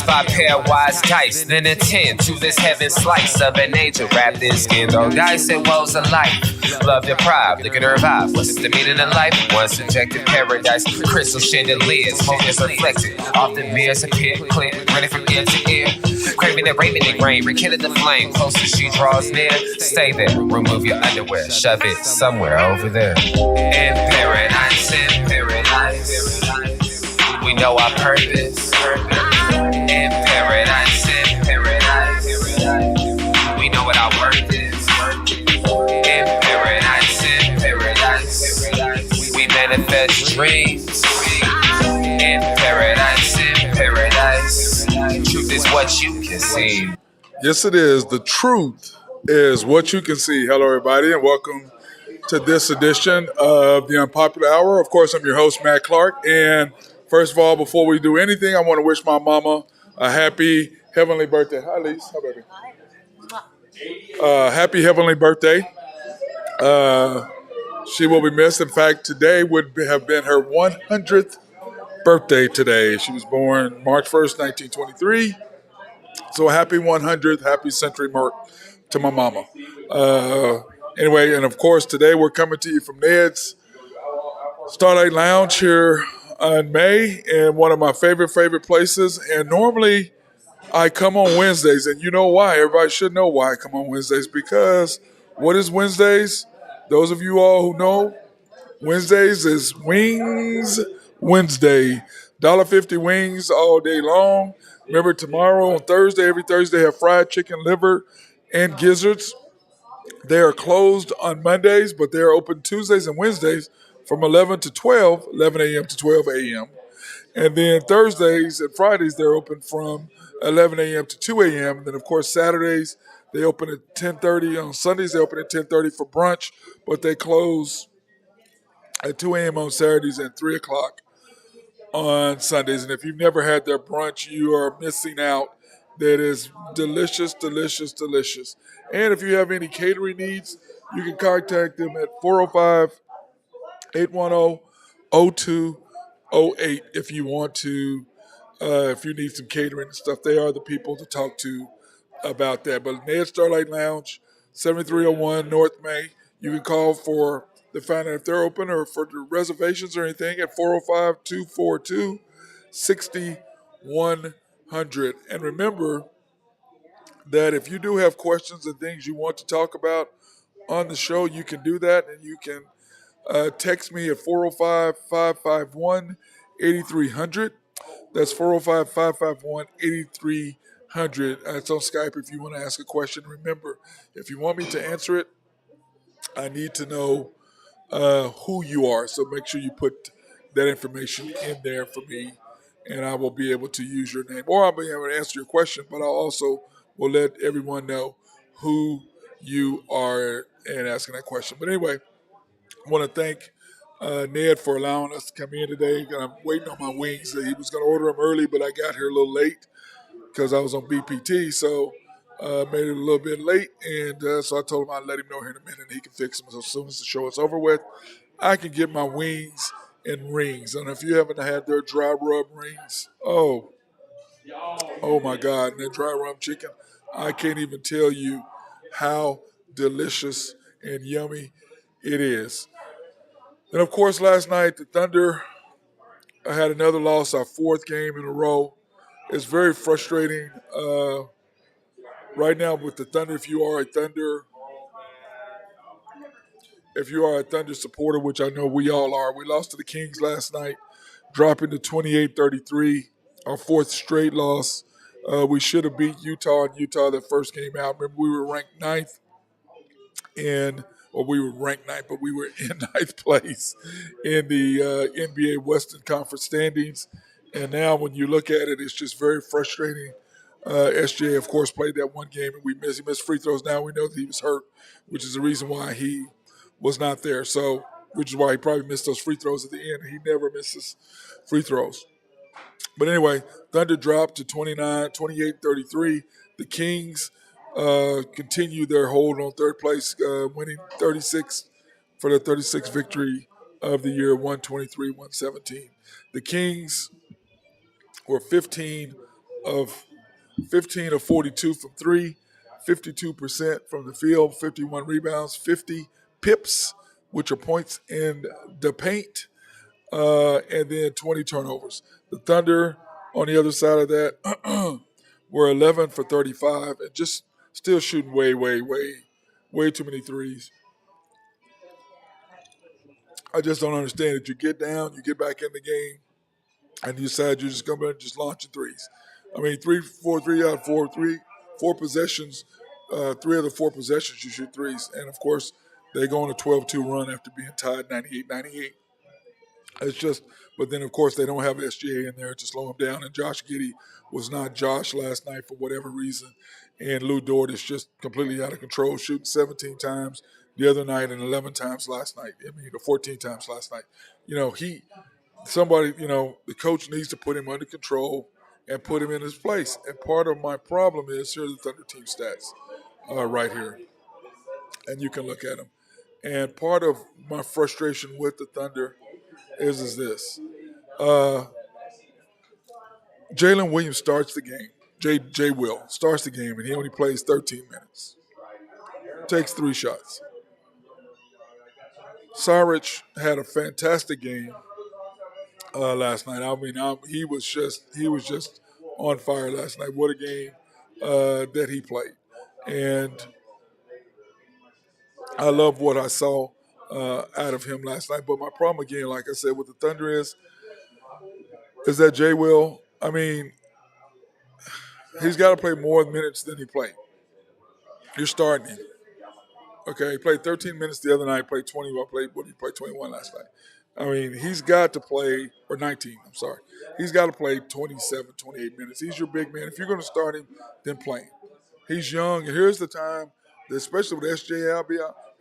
spot pairwise dice, then attend to this heaven slice of an angel wrapped in skin. Though dice and woes of life, love deprived, looking to revive. What's the meaning of life? One subjective paradise, crystal chandeliers, motives reflected. Often mirrors appear clear, running from ear to ear. Craving and raving and grain, rekindle the flame. Closer she draws near, stay there. Remove your underwear, shove it somewhere over there. In paradise, we know our purpose. In paradise, we know what our worth is. In paradise, we manifest dreams. In paradise, truth is what you can see. Yes, it is. The truth is what you can see. Hello, everybody, and welcome to this edition of the Unpopular Hour. Of course, I'm your host, Matt Clark. And first of all, before we do anything, I want to wish my mama a happy heavenly birthday. Hi, Lise. Hi, baby. Happy heavenly birthday. She will be missed. In fact, today would have been her 100th birthday today. She was born March 1st, 1923. So happy 100th, happy century mark to my mama. Anyway, and of course, today we're coming to you from NED'S STARLITE Lounge here in May, and one of my favorite places. And normally I come on Wednesdays, and you know why. Everybody should know why I come on Wednesdays, because what is Wednesdays? Those of you all who know, Wednesdays is Wings Wednesday. $1.50 wings all day long. Remember, tomorrow on Thursday, every Thursday, have fried chicken, liver, and gizzards. They are closed on Mondays, but they're open Tuesdays and Wednesdays from 11 to 12, 11 a.m. to 12 a.m. And then Thursdays and Fridays, they're open from 11 a.m. to 2 a.m. And then, of course, Saturdays, they open at 10:30. On Sundays, they open at 10:30 for brunch, but they close at 2 a.m. on Saturdays and 3 o'clock on Sundays. And if you've never had their brunch, you are missing out. That is delicious, delicious, delicious. And if you have any catering needs, you can contact them at 405-810-0208 if you want to, if you need some catering and stuff. They are the people to talk to about that. But NED'S STARLITE Lounge, 7301 North May. You can call for to find out if they're open or for the reservations or anything at 405-242-6100. And remember that if you do have questions and things you want to talk about on the show, you can do that, and you can text me at 405-551-8300. That's 405-551-8300. It's on Skype if you want to ask a question. Remember, if you want me to answer it, I need to know who you are. So make sure you put that information in there for me, and I will be able to use your name. Or I'll be able to answer your question, but I also will let everyone know who you are and asking that question. But anyway, I want to thank Ned for allowing us to come in today. I'm waiting on my wings. He was going to order them early, but I got here a little late because I was on BPT, so made it a little bit late. And so I told him I'd let him know here in a minute, and he can fix them. So as soon as the show is over with, I can get my wings and rings. And if you haven't had their dry rub rings, oh my God, and that dry rub chicken, I can't even tell you how delicious and yummy it is. And of course, last night, the Thunder had another loss, our fourth game in a row. It's very frustrating right now with the Thunder. If you are a Thunder supporter, which I know we all are, we lost to the Kings last night, dropping to 28-33, our fourth straight loss. We should have beat Utah that first game out. Remember, we were ranked ninth, but we were in ninth place in the NBA Western Conference standings. And now when you look at it, it's just very frustrating. SJ, of course, played that one game, and he missed free throws. Now we know that he was hurt, which is the reason why he was not there. So, which is why he probably missed those free throws at the end. He never misses free throws. But anyway, Thunder dropped to 28-33. The Kings continue their hold on third place, winning 36 for their 36th victory of the year, 123-117. The Kings were 15 of 15 of 42 from three, 52% from the field, 51 rebounds, 50 pips, which are points in the paint, and then 20 turnovers. The Thunder, on the other side of that, were 11 for 35 and just still shooting way too many threes. I just don't understand it. You get down, you get back in the game, and you decide you're just going to just launch your threes. I mean, three out of four possessions, three of the four possessions you shoot threes. And, of course, they go on a 12-2 run after being tied 98-98. It's just, but then, of course, they don't have SGA in there to slow him down. And Josh Giddey was not Josh last night for whatever reason. And Lou Dort is just completely out of control, shooting 17 times the other night and 11 times last night. I mean, 14 times last night. You know, somebody, the coach needs to put him under control and put him in his place. And part of my problem is, here are the Thunder team stats right here. And you can look at them. And part of my frustration with the Thunder is this. Jalen Williams starts the game. Jay Will starts the game, and he only plays 13 minutes. Takes 3 shots. Saric had a fantastic game last night. I mean, he was just on fire last night. What a game that he played, and I love what I saw out of him last night. But my problem again, like I said, with the Thunder is that Jay Will. I mean, he's got to play more minutes than he played. You're starting him. Okay, he played 13 minutes the other night. Played 20. He played 21 last night. I mean, he's got to play, or 19, I'm sorry. He's got to play 27, 28 minutes. He's your big man. If you're going to start him, then play him. He's young, and here's the time, especially with SJ out,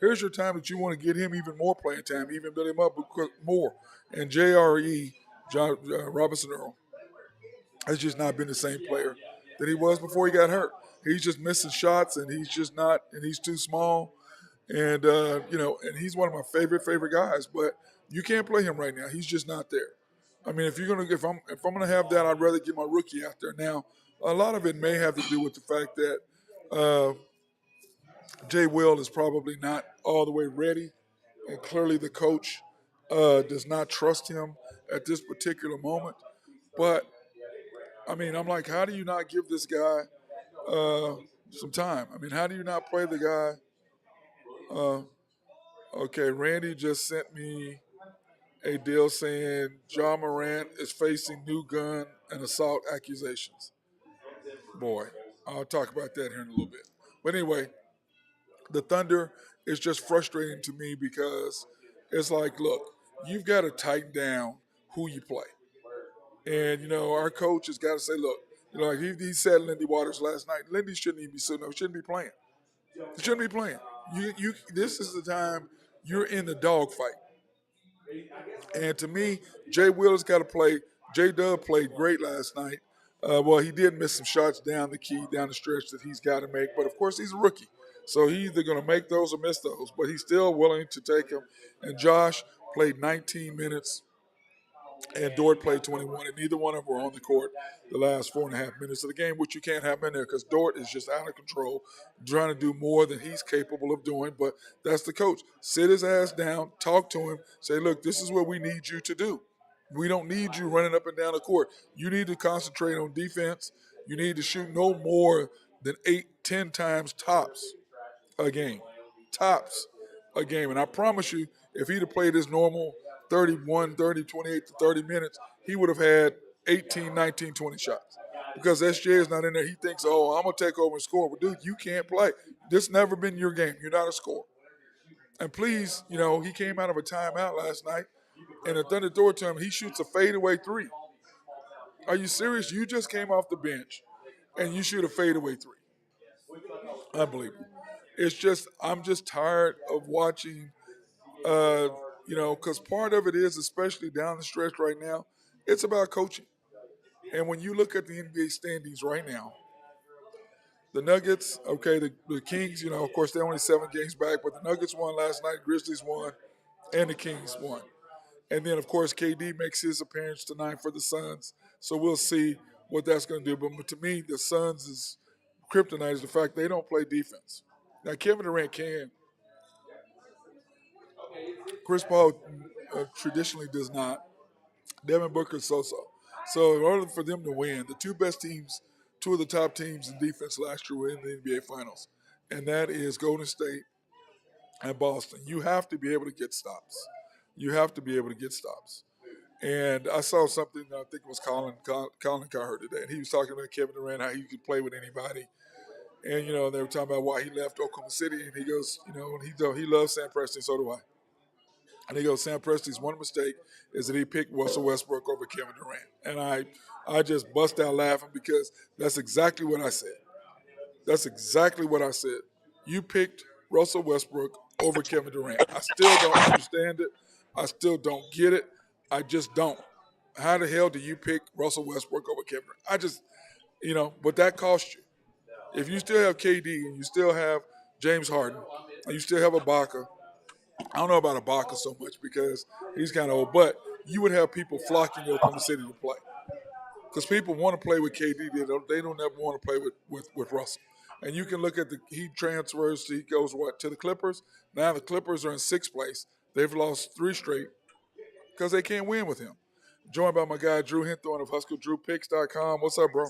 here's your time that you want to get him even more playing time, even build him up more. And JRE, Robinson Earl, has just not been the same player that he was before he got hurt. He's just missing shots, and he's just not, and he's too small. And, and he's one of my favorite guys, but you can't play him right now. He's just not there. I mean, if I'm going to have that, I'd rather get my rookie out there. Now, a lot of it may have to do with the fact that Jay Will is probably not all the way ready, and clearly the coach does not trust him at this particular moment. But, I mean, I'm like, how do you not give this guy some time? I mean, how do you not play the guy? Okay, Randy just sent me a deal saying John Morant is facing new gun and assault accusations. Boy, I'll talk about that here in a little bit. But anyway, the Thunder is just frustrating to me because it's like, look, you've got to tighten down who you play. And, our coach has got to say, look, like he said Lindy Waters last night, Lindy shouldn't even be sitting there, shouldn't be playing. He shouldn't be playing. This is the time you're in the dogfight. And to me, Jay Will's got to play. J Dub played great last night. He did miss some shots down the stretch that he's got to make. But, of course, he's a rookie. So he's either going to make those or miss those. But he's still willing to take them. And Josh played 19 minutes, and Dort played 21. And neither one of them were on the court the last 4.5 minutes of the game, which you can't have in there because Dort is just out of control, trying to do more than he's capable of doing. But that's the coach. Sit his ass down, talk to him, say, look, this is what we need you to do. We don't need you running up and down the court. You need to concentrate on defense. You need to shoot no more than 8-10 times tops a game. Tops a game. And I promise you, if he'd have played his normal 31, 30, 28 to 30 minutes, he would have had 18, 19, 20 shots. Because SJ is not in there. He thinks, oh, I'm going to take over and score. But, dude, you can't play. This never been your game. You're not a scorer. And please, he came out of a timeout last night. And the Thunder throw it to him, he shoots a fadeaway 3. Are you serious? You just came off the bench, and you shoot a fadeaway 3. Unbelievable. It's just, I'm just tired of watching, because part of it is, especially down the stretch right now, it's about coaching. And when you look at the NBA standings right now, the Nuggets, okay, the Kings, of course, they're only 7 games back, but the Nuggets won last night, Grizzlies won, and the Kings won. And then, of course, KD makes his appearance tonight for the Suns. So we'll see what that's going to do. But to me, the Suns is kryptonite is the fact they don't play defense. Now Kevin Durant can. Chris Paul traditionally does not. Devin Booker so-so. So in order for them to win, the two best teams, two of the top teams in defense last year were in the NBA Finals, and that is Golden State and Boston. You have to be able to get stops. You have to be able to get stops. And I saw something, I think it was Colin Cowherd today, and he was talking about Kevin Durant, how he could play with anybody. And, they were talking about why he left Oklahoma City, and he goes, and he loves Sam Preston, so do I. And he goes, Sam Presti's one mistake is that he picked Russell Westbrook over Kevin Durant. And I just bust out laughing because that's exactly what I said. That's exactly what I said. You picked Russell Westbrook over Kevin Durant. I still don't understand it. I still don't get it. I just don't. How the hell do you pick Russell Westbrook over Kevin Durant? I just, but that cost you. If you still have KD and you still have James Harden and you still have Ibaka, I don't know about Ibaka so much because he's kind of old, but you would have people flocking to Oklahoma City to play because people want to play with KD. They don't ever want to play with Russell. And you can look at he transfers. He goes to the Clippers. Now the Clippers are in sixth place. They've lost 3 straight because they can't win with him. Joined by my guy Drew Hinthorn of HuskerDrewPicks.com. What's up, bro?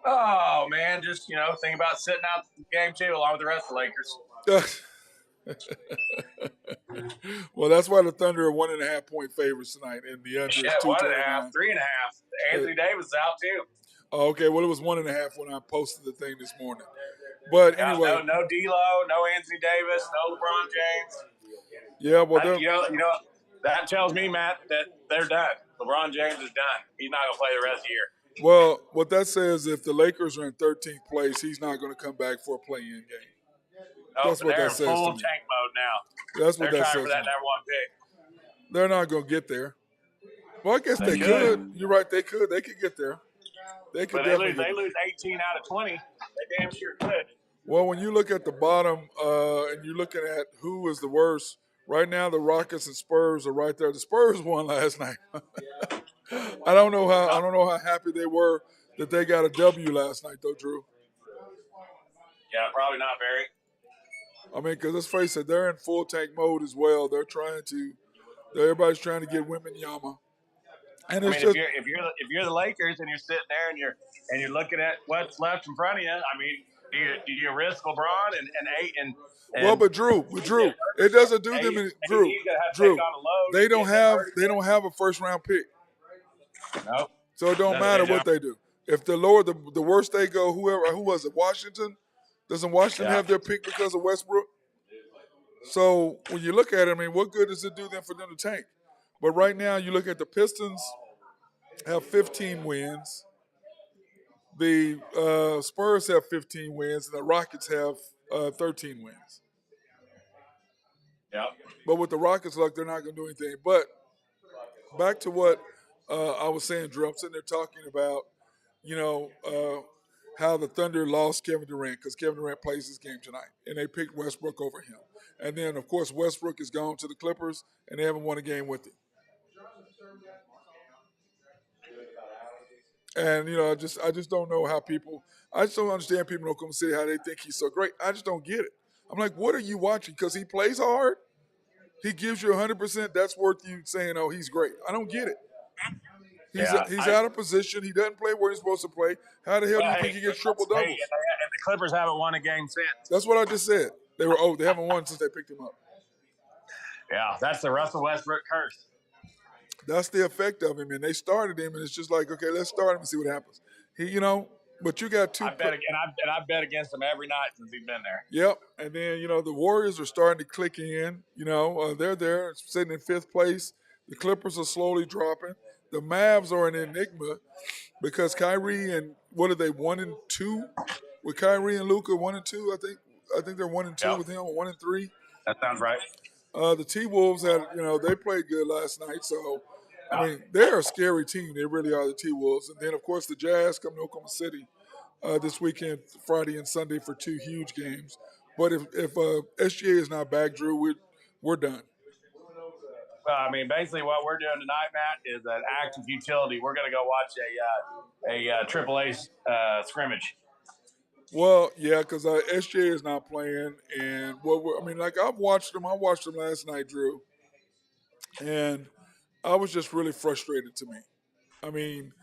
Oh man, just think about sitting out the game too, along with the rest of the Lakers. Well, that's why the Thunder are 1.5 point favorites tonight, and the under is 229. 1.5, 3.5. Anthony Davis is out too. Oh, okay. Well, it was 1.5 when I posted the thing this morning. But anyway, no D'Lo, no Anthony Davis, no LeBron James. Yeah, well, that tells me, Matt, that they're done. LeBron James is done. He's not gonna play the rest of the year. Well, what that says, if the Lakers are in 13th place, he's not going to come back for a play-in game. That's what that says to me. They're in full tank mode now. That's what they're that says. They're trying for that number 1 pick. They're not going to get there. Well, I guess they could. You're right. They could. They could get there. They could. But they lose 18 out of 20. They damn sure could. Well, when you look at the bottom and you're looking at who is the worst, right now the Rockets and Spurs are right there. The Spurs won last night. I don't know how happy they were that they got a W last night, though, Drew. Yeah, probably not very. I mean, because let's face it, they're in full tank mode as well. Everybody's trying to get women Yama. And if you're the Lakers and you're sitting there and you're looking at what's left in front of you, I mean, do you risk LeBron and well, but Drew, it doesn't do them any. Drew, they don't have a first round pick. Nope. So it don't matter what they do. If the worst they go, who was it? Washington? Doesn't Washington have their pick because of Westbrook? So when you look at it, I mean, what good does it do them for them to tank? But right now, you look at the Pistons have 15 wins. The Spurs have 15 wins, and the Rockets have 13 wins. Yeah. But with the Rockets' luck, they're not going to do anything. But back to what I was saying, Drew, I'm sitting there talking about, how the Thunder lost Kevin Durant because Kevin Durant plays this game tonight, and they picked Westbrook over him. And then, of course, Westbrook is gone to the Clippers, and they haven't won a game with him. And, I just don't know how I just don't understand people in Oklahoma City, how they think he's so great. I just don't get it. I'm like, what are you watching? Because he plays hard? He gives you 100%. That's worth you saying, oh, he's great. I don't get it. He's out of position. He doesn't play where he's supposed to play. How the hell do you think he gets triple doubles? And the Clippers haven't won a game since. That's what I just said. They haven't won since they picked him up. Yeah, that's the Russell Westbrook curse. That's the effect of him, and they started him, and it's just like, okay, let's start him and see what happens. But you got two. I bet against him every night since he's been there. Yep, and then the Warriors are starting to click in. They're there, sitting in 5th place. The Clippers are slowly dropping. The Mavs are an enigma because Kyrie and what are they 1-2 with Kyrie and Luka 1-2? I think they're 1-2 with him, or 1-3. That sounds right. The T-Wolves they played good last night, so I mean they're a scary team. They really are, the T-Wolves. And then of course the Jazz come to Oklahoma City this weekend, Friday and Sunday, for 2 huge games. But if SGA is not back, Drew, we're done. I mean, basically, what we're doing tonight, Matt, is an act of futility. We're going to go watch a Triple A scrimmage. Well, yeah, because SJ is not playing, and I've watched them. I watched them last night, Drew, and I was just really frustrated to me. I mean,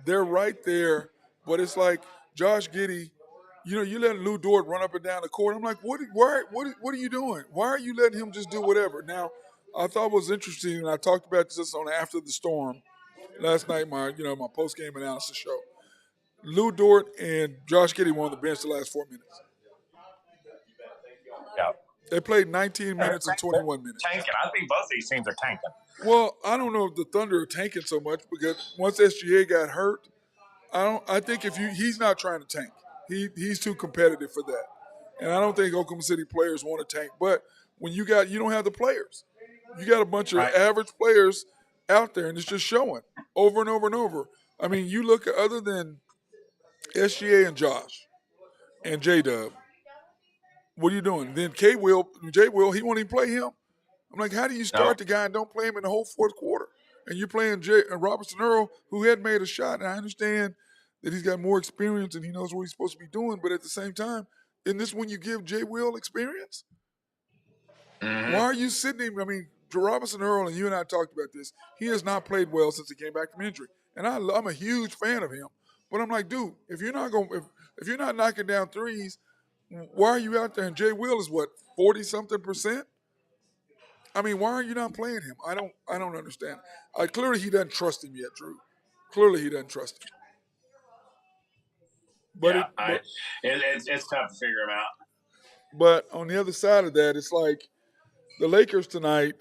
they're right there, but it's like Josh Giddey. You let Lou Dort run up and down the court. I'm like, what are you doing? Why are you letting him just do whatever? Now, I thought it was interesting, and I talked about this on After the Storm last night. My post game analysis show. Lou Dort and Josh Giddey were on the bench the last 4 minutes. Yeah. They played 19 minutes and 21 minutes. Tanking. I think both these teams are tanking. Well, I don't know if the Thunder are tanking so much because once SGA got hurt, I think he's not trying to tank. He's too competitive for that. And I don't think Oklahoma City players want to tank. But when you don't have the players. You got a bunch of average players out there, and it's just showing over and over and over. I mean, you look at other than SGA and Josh and J-Dub, what are you doing? Then Jay Will, he won't even play him. I'm like, how do you start the guy and don't play him in the whole fourth quarter? And you're playing Robertson Earl, who had made a shot. And I understand that he's got more experience and he knows what he's supposed to be doing. But at the same time, isn't this when you give Jay Will experience? Mm-hmm. Why are you sitting him? I mean, Robinson Earl, and you and I talked about this, he has not played well since he came back from injury. And I'm a huge fan of him. But I'm like, dude, if you're not knocking down threes, why are you out there? And Jay Will is what, 40-something%? I mean, why are you not playing him? I don't understand. Clearly he doesn't trust him yet, Drew. Clearly he doesn't trust him. But it's tough to figure him out. But on the other side of that, it's like the Lakers tonight,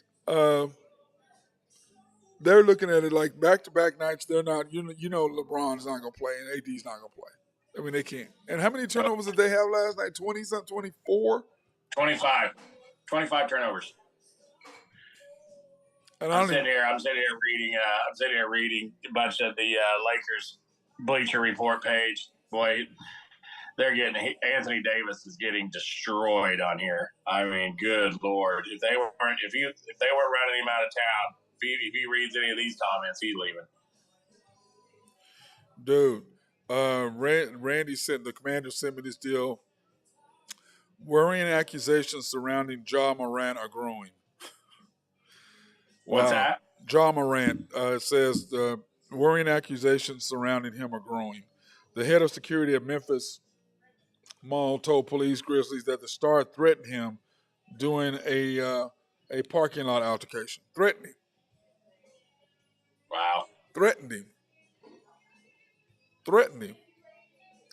they're looking at it like back-to-back nights. They're not, LeBron's not going to play and AD's not going to play. I mean, they can't. And how many turnovers did they have last night? 20-something, 24? 25. 25 turnovers. And I'm sitting here reading a bunch of the Lakers Bleacher Report page. Boy, Anthony Davis is getting destroyed on here. I mean, good Lord. If they weren't running him out of town, if he reads any of these comments, he's leaving. Dude, Randy said, the commander sent me this deal. Worrying accusations surrounding Ja Morant are growing. What's that? Ja Morant says the worrying accusations surrounding him are growing. The head of security at Memphis Mall told police Grizzlies that the star threatened him during a parking lot altercation. Threatened him. Wow. Threatened him.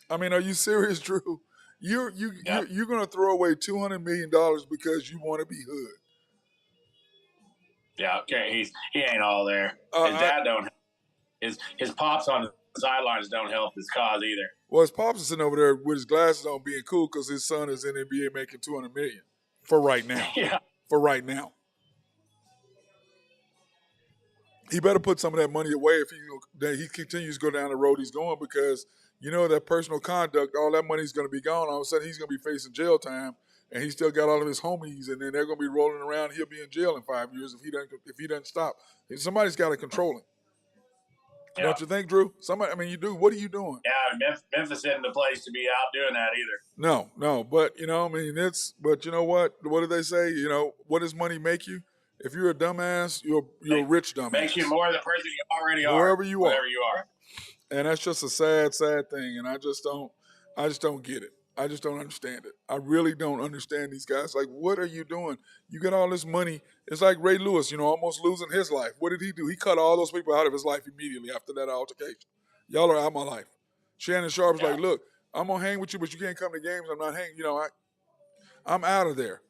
I mean, are you serious, Drew? You're going to throw away $200 million because you want to be hood. Yeah, okay. He ain't all there. His dad don't. His pops on the sidelines don't help his cause either. Well, his pops is sitting over there with his glasses on, being cool because his son is in the NBA making $200 million for right now. Yeah. For right now, he better put some of that money away if he continues to go down the road he's going, because that personal conduct, all that money's going to be gone. All of a sudden, he's going to be facing jail time. And he still got all of his homies, and then they're going to be rolling around. He'll be in jail in 5 years if he doesn't stop. Somebody's got to control him. Yeah. Don't you think, Drew? You do. What are you doing? Yeah, Memphis isn't the place to be out doing that either. No. But But you know what? What do they say? What does money make you? If you're a dumbass, you're a rich dumbass. Makes you more the person you already are. Wherever you are. Whatever you are. And that's just a sad, sad thing. And I just don't get it. I just don't understand it. I really don't understand these guys. Like, what are you doing? You get all this money. It's like Ray Lewis, almost losing his life. What did he do? He cut all those people out of his life immediately after that altercation. Y'all are out of my life. Shannon Sharp's like, look, I'm going to hang with you, but you can't come to games. I'm not hanging. I'm out of there.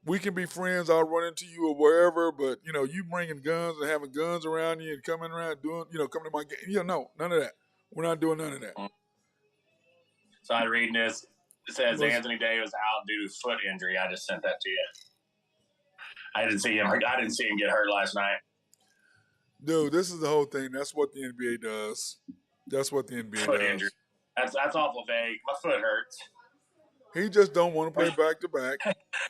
We can be friends. I'll run into you or wherever, but, you bringing guns and having guns around you and coming around doing, coming to my game. No, none of that. We're not doing none of that. So I'm reading this. It says Anthony Davis out due to foot injury. I just sent that to you. I didn't see him get hurt last night. Dude, this is the whole thing. That's what the NBA does. That's what the NBA foot does. Injury. That's awful vague. My foot hurts. He just don't want to play back to back.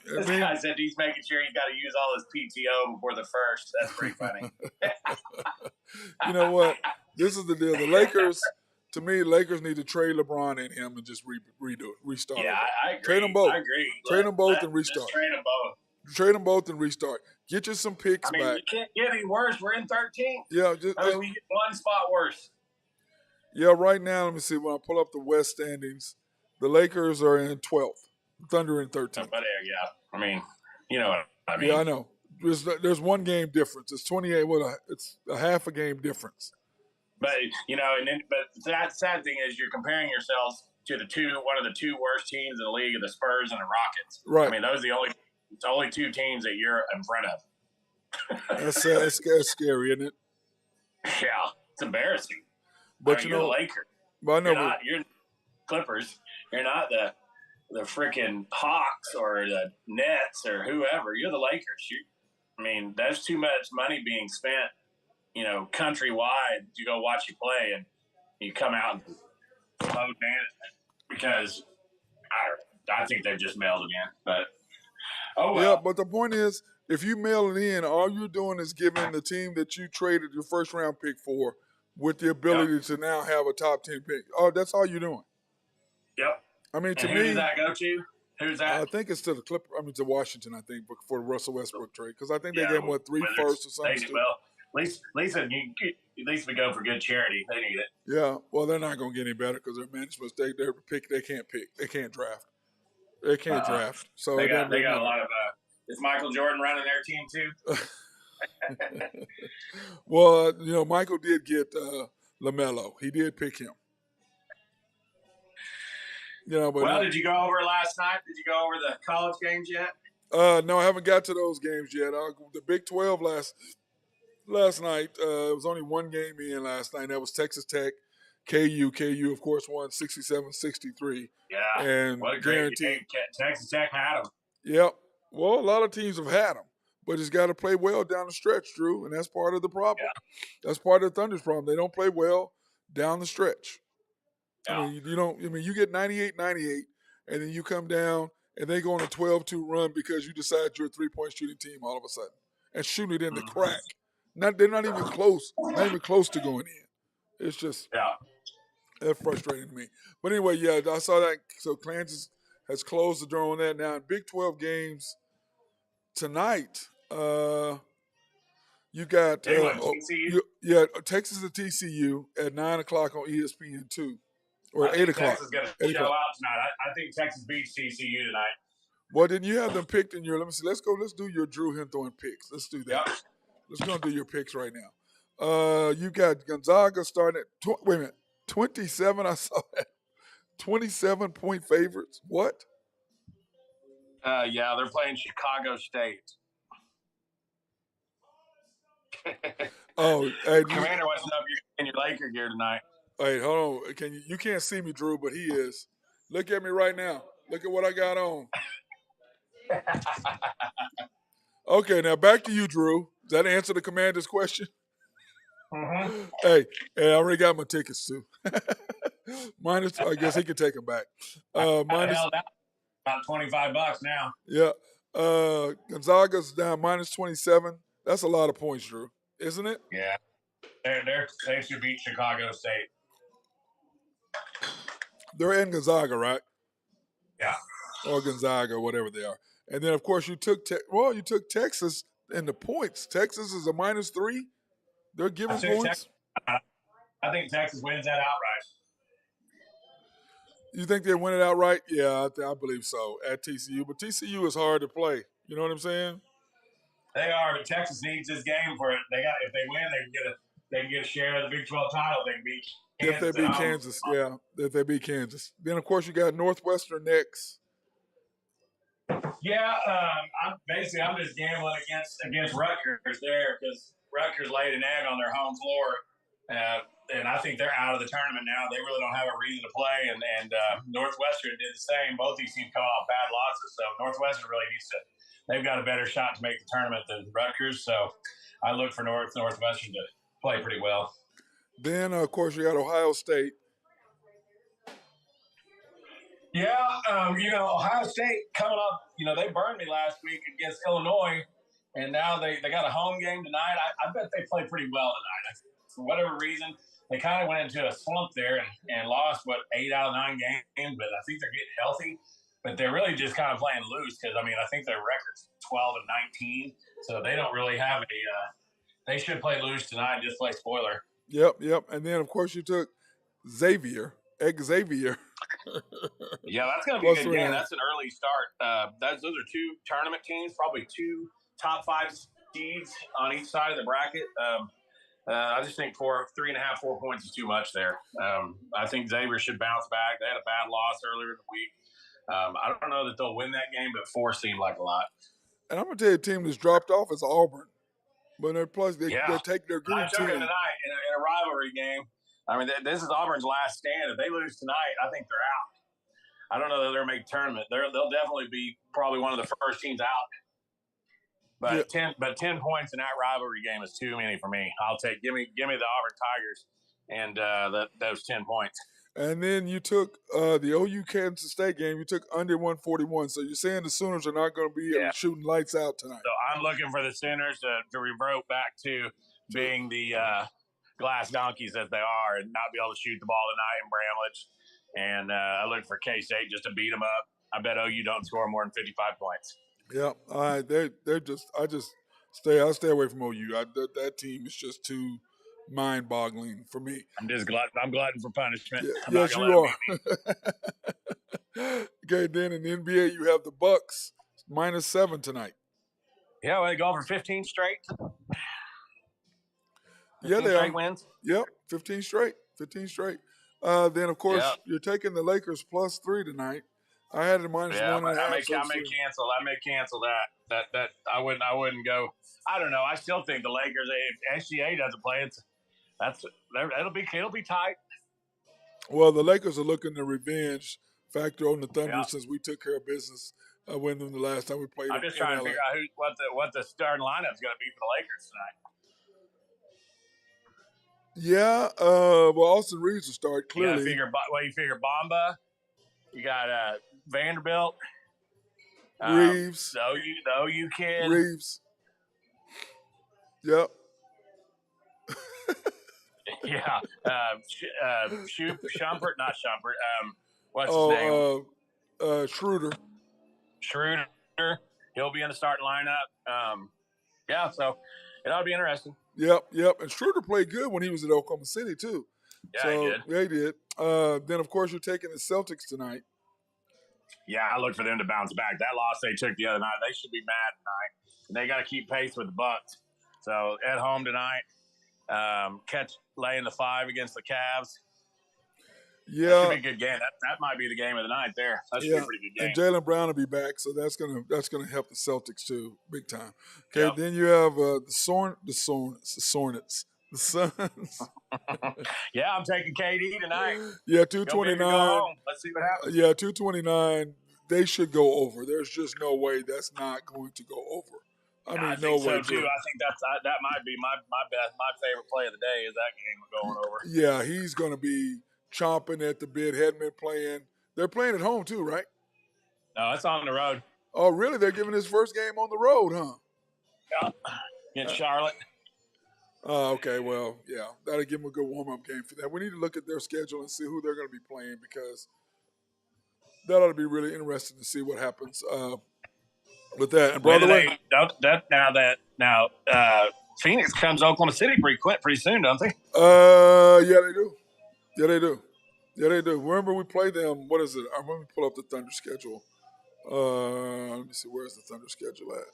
This guy said he's making sure he's got to use all his PTO before the first. That's pretty funny. You know what? This is the deal. The Lakers, to me, Lakers need to trade LeBron and him and just restart. Yeah, I agree. Trade them both. I agree. Trade them both and restart. Just trade them both. Trade them both and restart. Get you some picks back. You can't get any worse. We're in 13th. Yeah, we get one spot worse. Yeah, right now, let me see. When I pull up the West standings, the Lakers are in 12th. Thunder in 13th. But yeah, I mean, you know what I mean. Yeah, I know. There's one game difference. It's 28. It's a half a game difference. But but that sad thing is you're comparing yourselves to one of the two worst teams in the league, the Spurs and the Rockets. Right. I mean, those are the only two teams that you're in front of. That's scary, isn't it? Yeah, it's embarrassing. But you're the Lakers. But I know you're the Clippers. You're not the freaking Hawks or the Nets or whoever. You're the Lakers. There's too much money being spent, countrywide to go watch you play, and you come out and load management because I think they've just mailed it in. But yeah, but the point is, if you mail it in, all you're doing is giving the team that you traded your first round pick for with the ability to now have a top 10 pick. Oh, that's all you're doing. Yep. I mean, to who me, does that go to? Who's that? I think it's to the Clippers. To Washington. I think for the Russell Westbrook trade because I think they gave him 3 firsts or something. Well, at least we go for good charity. They need it. Yeah. Well, they're not going to get any better because their management they can't pick. They can't draft. They can't draft. So they got a lot of. Is Michael Jordan running their team too? Well, Michael did get LaMelo. He did pick him. But did you go over last night? Did you go over the college games yet? No, I haven't got to those games yet. The Big 12 last night, it was only one game in last night. That was Texas Tech, KU. KU, of course, won 67-63. Yeah, and what a great game. Texas Tech had them. Yep. Well, a lot of teams have had them, but it's got to play well down the stretch, Drew, and that's part of the problem. Yeah. That's part of the Thunder's problem. They don't play well down the stretch. Yeah. You get 98-98, and then you come down and they go on a 12-2 run because you decide you're a 3-point shooting team all of a sudden and shooting it in the crack. They're not even close. Not even close to going in. It's just that's frustrating to me. But anyway, yeah, I saw that. So Kansas has closed the door on that. Now in Big 12 games tonight, you got Texas and TCU at 9:00 on ESPN2. Or 8 o'clock. Texas is going to show out tonight. I think Texas beats TCU tonight. Well, then you have them picked in your. Let me see. Let's do your Drew Henthorne picks. Let's do that. Yep. Let's go and do your picks right now. You got Gonzaga starting at 27. I saw that 27-point favorites. What? Yeah, they're playing Chicago State. Hey, Commander wants to know if you're in your Laker gear tonight. Hey, hold on. You can't see me, Drew, but he is. Look at me right now. Look at what I got on. Okay, now back to you, Drew. Does that answer the Commander's question? Mm-hmm. Hey, I already got my tickets too. Minus, I guess he can take them back. Minus about $25 now. Yeah. Gonzaga's down minus 27. That's a lot of points, Drew, isn't it? Yeah. They should beat Chicago State. They're in Gonzaga, right? Yeah. Or Gonzaga, whatever they are. And then, of course, you took Texas in the points. Texas is a -3. They're giving points. I think Texas wins that outright. You think they win it outright? Yeah, I believe so at TCU. But TCU is hard to play. You know what I'm saying? They are. Texas needs this game for it. If they win, they can get a share of the Big 12 title. They can beat Kansas. If they beat Kansas, yeah. If they beat Kansas. Then, of course, you got Northwestern next. Yeah, I'm just gambling against Rutgers there because Rutgers laid an egg on their home floor, and I think they're out of the tournament now. They really don't have a reason to play, and Northwestern did the same. Both these teams come off bad losses, so Northwestern really needs to. They've got a better shot to make the tournament than Rutgers, so I look for Northwestern to play pretty well. Then, of course, you got Ohio State. Ohio State coming up, they burned me last week against Illinois, and now they got a home game tonight. I bet they play pretty well tonight. For whatever reason, they kind of went into a slump there and lost, 8 out of 9 games, but I think they're getting healthy. But they're really just kind of playing loose because, I think their record's 12 and 19, so they don't really have they should play loose tonight and just play spoiler. Yep. And then, of course, you took Xavier. Yeah, that's going to be a good game. That's an early start. Those are 2 tournament teams, probably 2 top 5 seeds on each side of the bracket. I just think 3.5, 4 points is too much there. I think Xavier should bounce back. They had a bad loss earlier in the week. I don't know that they'll win that game, but 4 seemed like a lot. And I'm going to tell you, a team that's dropped off is Auburn. But they take their good team. Tonight in a rivalry game. This is Auburn's last stand. If they lose tonight, I think they're out. I don't know that they'll make tournament. They'll definitely be probably one of the first teams out. But 10 points in that rivalry game is too many for me. I'll take give me the Auburn Tigers and those 10 points. And then you took the OU Kansas State game. You took under 141. So you're saying the Sooners are not going to be shooting lights out tonight. So I'm looking for the Sooners to revert back to being the glass donkeys that they are and not be able to shoot the ball tonight in Bramlage. And I look for K-State just to beat them up. I bet OU don't score more than 55 points. Yeah, I stay away from OU. That team is just too mind-boggling for me. I'm glutton for punishment. Yeah, yes, you are. Okay, then in the NBA, you have the Bucks -7 tonight. Yeah, they go for 15 straight. 15 they straight wins. Yep, 15 straight. Then, of course, you're taking the Lakers +3 tonight. I had it -1.5. I may cancel that. That I wouldn't go. I don't know. I still think the Lakers. If SGA doesn't play, it'll be tight. Well, the Lakers are looking to revenge factor on the Thunder since we took care of business winning them the last time we played. I'm just trying to figure out what the starting lineup is going to be for the Lakers tonight. Yeah, well, Austin Reeves will start clearly. You figure Bamba. You got Vanderbilt. Reeves. The OU kid. Reeves. Yep. Yeah. Shumpert, not Shumpert. What's his name? Schroeder. He'll be in the starting lineup. So it ought to be interesting. Yep. And Schroeder played good when he was at Oklahoma City, too. Yeah, he did. Yeah, he did. Then, of course, you're taking the Celtics tonight. Yeah, I look for them to bounce back. That loss they took the other night, they should be mad tonight. And they got to keep pace with the Bucks. So, at home tonight, laying the 5 against the Cavs. Yeah. That should be a good game. That might be the game of the night there. That should be a pretty good game. And Jaylen Brown will be back, so that's gonna help the Celtics, too, big time. Okay, Then you have the Hornets. The Suns. Yeah, I'm taking KD tonight. Yeah, 229. Let's see what happens. Yeah, 229. They should go over. There's just no way that's not going to go over. I think no so way. Too. I think that might be my favorite play of the day is that game going over. Yeah, he's going to be chomping at the bit. Hadn't been playing. They're playing at home too, right? No, it's on the road. Oh, really? They're giving his first game on the road, huh? Yeah, against Charlotte. Okay, well, yeah, that'll give them a good warm-up game for that. We need to look at their schedule and see who they're going to be playing because that ought to be really interesting to see what happens with that. And by the way, Phoenix comes to Oklahoma City pretty soon, don't they? Yeah, they do. Yeah, they do. Remember we played them. What is it? Let me pull up the Thunder schedule. Let me see. Where's the Thunder schedule at?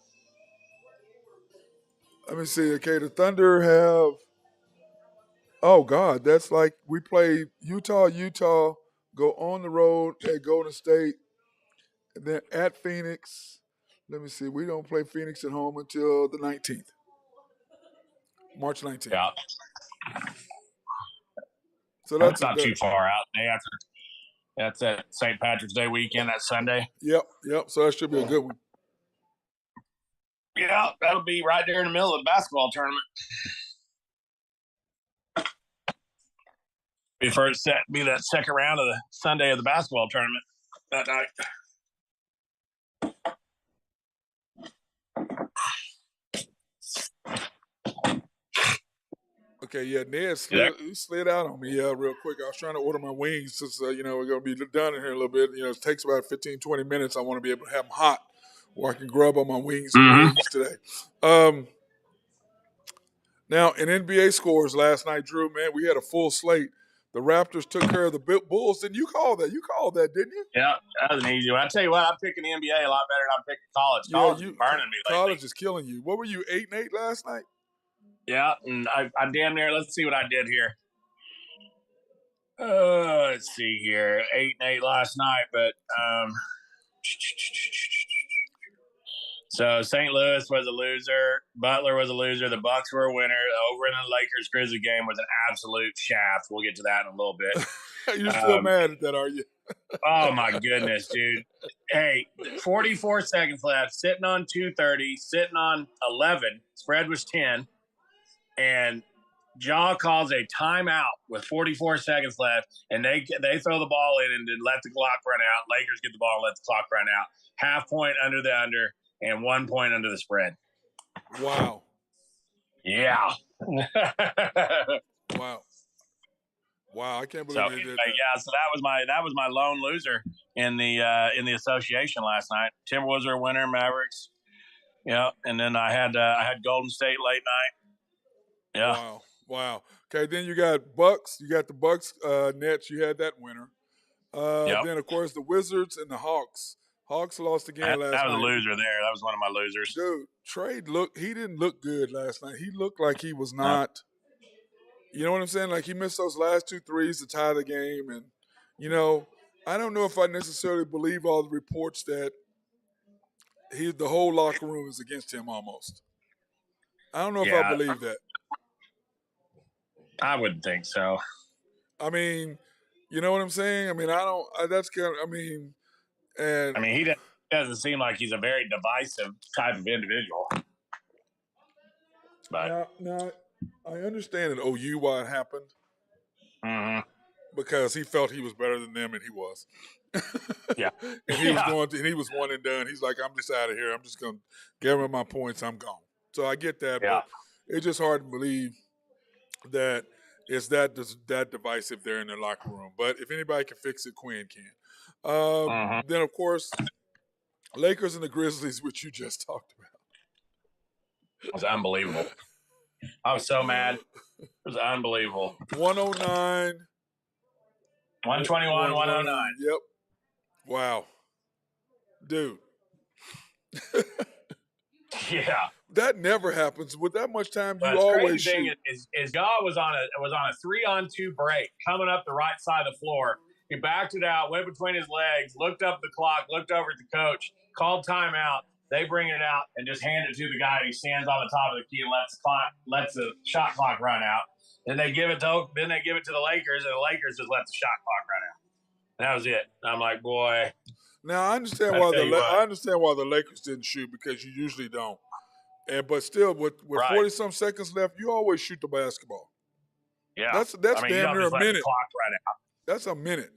Let me see. Okay, the Thunder have. Oh God, that's like we play Utah, go on the road at Golden State, and then at Phoenix. Let me see. We don't play Phoenix at home until the 19th, March 19th. Yeah. So that's not too far out. That's at St. Patrick's Day weekend. That's Sunday. Yep. So that should be a good one. Yeah, that'll be right there in the middle of the basketball tournament. Be that second round of the Sunday of the basketball tournament. That night. Okay, yeah, Ned slid out on me real quick. I was trying to order my wings since, we're going to be done in here a little bit. It takes about 15, 20 minutes. I want to be able to have them hot where I can grub on my wings and greens today. Now, in NBA scores last night, Drew, man, we had a full slate. The Raptors took care of the Bulls. Didn't you call that? You called that, didn't you? Yeah, that was an easy one. I tell you what, I'm picking the NBA a lot better than I'm picking college. College is burning me lately. College is killing you. What were you, 8-8 last night? Yeah, and I damn near. Let's see what I did here. Let's see here, 8-8 last night, but so St. Louis was a loser, Butler was a loser, the Bucks were a winner. Over in the Lakers Grizzlies game was an absolute shaft. We'll get to that in a little bit. You're still mad at that, are you? Oh my goodness, dude! Hey, 44 seconds left, sitting on 230, sitting on 11. Spread was 10, and Jaw calls a timeout with 44 seconds left, and they throw the ball in and then let the clock run out. Lakers get the ball and let the clock run out. Half point under the under and 1 point under the spread. Wow. Yeah. Wow, I can't believe they did that. Yeah, so that was my lone loser in the association last night. Timberwolves are a winner, Mavericks. Yeah, and then I had Golden State late night. Yeah. Wow. Okay, then you got Bucks. You got the Bucks Nets. You had that winner. Then, of course, the Wizards and the Hawks. Hawks lost again last night. That was a loser there. That was one of my losers. Dude, he didn't look good last night. He looked like he was not you know what I'm saying? Like, he missed those last 2 threes to tie the game. And, I don't know if I necessarily believe all the reports that the whole locker room is against him almost. I don't know if I believe that. I wouldn't think so. I mean, you know what I'm saying? I mean, he doesn't seem like he's a very divisive type of individual. But now I understand at OU why it happened. Mm-hmm. Because he felt he was better than them, and he was. Yeah. And he was one and done. He's like, I'm just out of here. I'm just going to give him my points. I'm gone. So I get that, but it's just hard to believe that it's that divisive there in the locker room. But if anybody can fix it, Quinn can. Then, of course, Lakers and the Grizzlies, which you just talked about. It was unbelievable. I was so mad. It was unbelievable. 109. 121, 109. Yep. Wow. Dude. Yeah. That never happens. With that much time, but you always shoot. The crazy thing is Yaw was on a 3-on-2 break coming up the right side of the floor. He backed it out, went between his legs, looked up the clock, looked over at the coach, called timeout. They bring it out and just hand it to the guy. He stands on the top of the key and lets the shot clock run out. Then they give it to the Lakers, and the Lakers just let the shot clock run out. And that was it. I'm like, boy. Now I understand why the Lakers didn't shoot, because you usually don't. But still, with 40-some seconds left, you always shoot the basketball. Yeah, that's damn near a minute. The clock run out. That's a minute.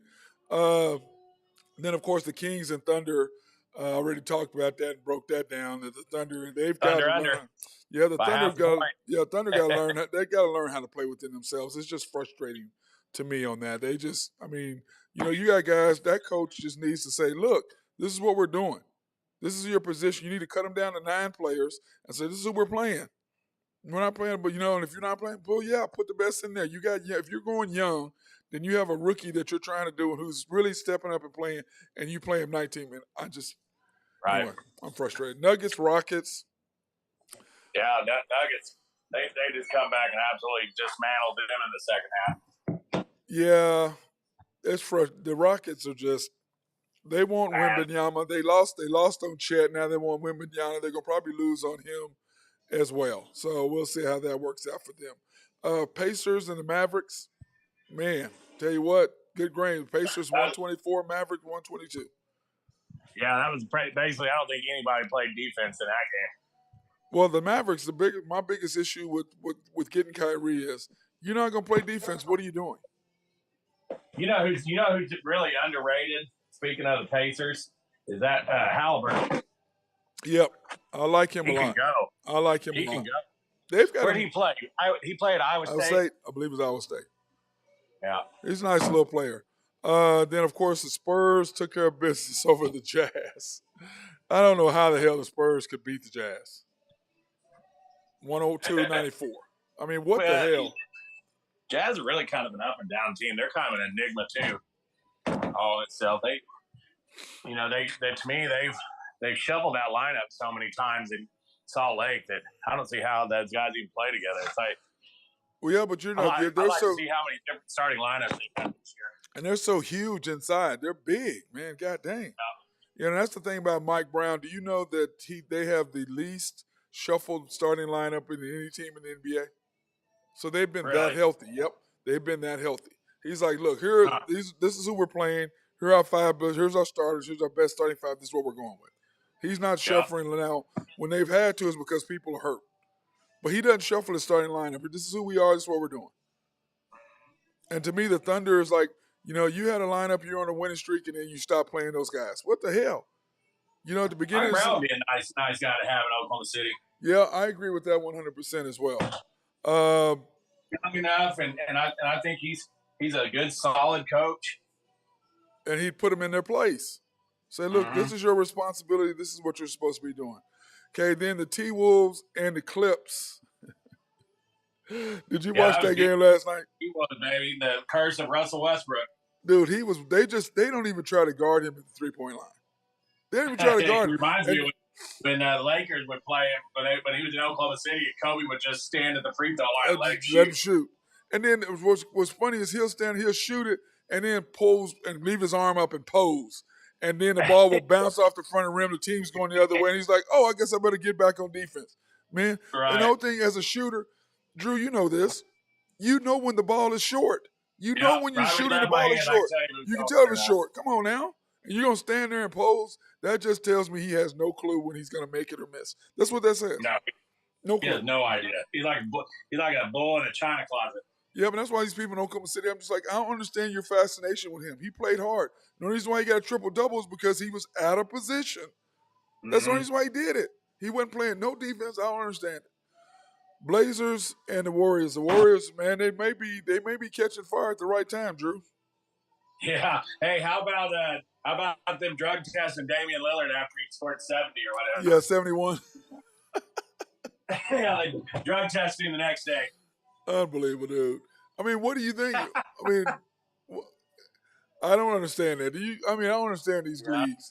Then of course the Kings and Thunder. Already talked about that and broke that down. The Thunder, they've got to learn. Yeah, Thunder got to learn. They got to learn how to play within themselves. It's just frustrating to me on that. They just, you got guys. That coach just needs to say, "Look, this is what we're doing. This is your position. You need to cut them down to 9 players and say, this is who we're playing. We're not playing, but and if you're not playing, well, put the best in there. If you're going young, then you have a rookie that you're trying to do who's really stepping up and playing, and you play him 19 minutes. Right. Anyway, I'm frustrated. Nuggets, Rockets. Yeah, Nuggets. They just come back and absolutely dismantled them in the second half. Yeah, it's frustrating. The Rockets are just, they want Wembanyama. They lost on Chet. Now they want Wembanyama. They're going to probably lose on him as well. So we'll see how that works out for them. Pacers and the Mavericks. Man, tell you what, good grain. Pacers 124, Mavericks 122. Yeah, that was basically. I don't think anybody played defense in that game. Well, the Mavericks, my biggest issue with getting Kyrie is you're not going to play defense. What are you doing? You know who's really underrated speaking of the Pacers, is that Halliburton. Yep, I like him a He can lot. go. I like him He a can lot. go. They've got Where him. did he play? He played at Iowa State. I believe it was Iowa State. Yeah. He's a nice little player. Then, of course, the Spurs took care of business over the Jazz. I don't know how the hell the Spurs could beat the Jazz. 102-94. I mean, what the hell? Jazz are really kind of an up and down team. They're kind of an enigma too. All itself, they to me they've shuffled that lineup so many times in Salt Lake that I don't see how those guys even play together. It's like, well, yeah, but you're not. I like to see how many different starting lineups they have this year. And they're so huge inside. They're big, man. God dang. Yeah. You know, that's the thing about Mike Brown. Do you know that they have the least shuffled starting lineup in any team in the NBA? So they've been that healthy. Yep, they've been that healthy. He's like, look, this is who we're playing. Here are our five. Here's our starters. Here's our best starting five. This is what we're going with. He's not shuffling now. When they've had to, is because people are hurt. But he doesn't shuffle his starting lineup. This is who we are. This is what we're doing. And to me, the Thunder is like, you know, you had a lineup, you're on a winning streak, and then you stop playing those guys. What the hell? You know, at the beginning, Brown would be a nice guy to have in Oklahoma City. Yeah, I agree with that 100% as well. Young enough, and I think he's a good, solid coach. And he'd put them in their place. Say, look, this is your responsibility. This is what you're supposed to be doing. Okay, then the T-Wolves and the Clips. Did you watch that game last night? He was, baby. The curse of Russell Westbrook. Dude, he was. They don't even try to guard him at the 3-point line. They don't even try to guard him. It reminds me when the Lakers would play him, when he was in Oklahoma City, and Kobe would just stand at the free throw line and let him shoot. And then what's funny is he'll shoot it and then pose and leave his arm up and pose. And then the ball will bounce off the front of the rim. The team's going the other way. And he's like, oh, I guess I better get back on defense. Man, and the whole thing as a shooter, Drew, you know this. You know when the ball is short. You know when you're shooting the ball is short. You can tell if it's short. Come on now. And you're going to stand there and pose? That just tells me he has no clue when he's going to make it or miss. That's what that says. No clue. He has no idea. He's like a bull in a china closet. Yeah, but that's why these people in Oklahoma City, I'm just like, I don't understand your fascination with him. He played hard. The reason why he got a triple-double is because he was out of position. That's the only reason why he did it. He wasn't playing no defense. I don't understand it. Blazers and the Warriors. The Warriors, man, they may be catching fire at the right time, Drew. Yeah. Hey, how about them drug testing Damian Lillard after he scored 70 or whatever? Yeah, 71. Yeah, they drug testing the next day. Unbelievable, dude. I mean, what do you think? I mean, I don't understand that. I don't understand these leagues.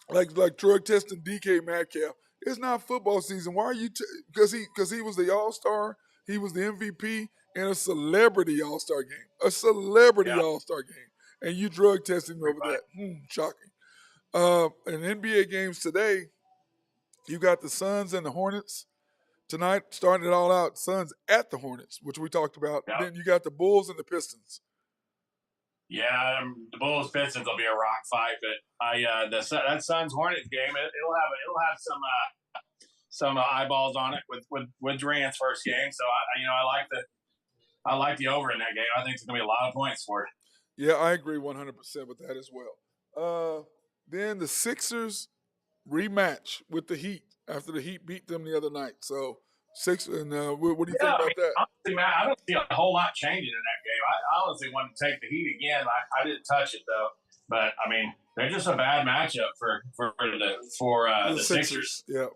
Like drug testing DK Metcalf. It's not football season. Why are you? Because he was the All-Star. He was the MVP in a celebrity All-Star game. A celebrity All-Star game. And you drug testing over that. Shocking. In NBA games today, you got the Suns and the Hornets. Tonight, starting it all out, Suns at the Hornets, which we talked about. Yep. Then you got the Bulls and the Pistons. Yeah, the Bulls Pistons will be a rock fight, but that Suns Hornets game it'll have some eyeballs on it with Durant's first game. So I like the over in that game. I think it's gonna be a lot of points for it. Yeah, I agree 100% with that as well. Then the Sixers rematch with the Heat after the Heat beat them the other night. So Sixers, and what do you think about that? Honestly, man, I don't see a whole lot changing in that game. I honestly want to take the Heat again. I didn't touch it though, but I mean they're just a bad matchup for the Sixers. Yeah,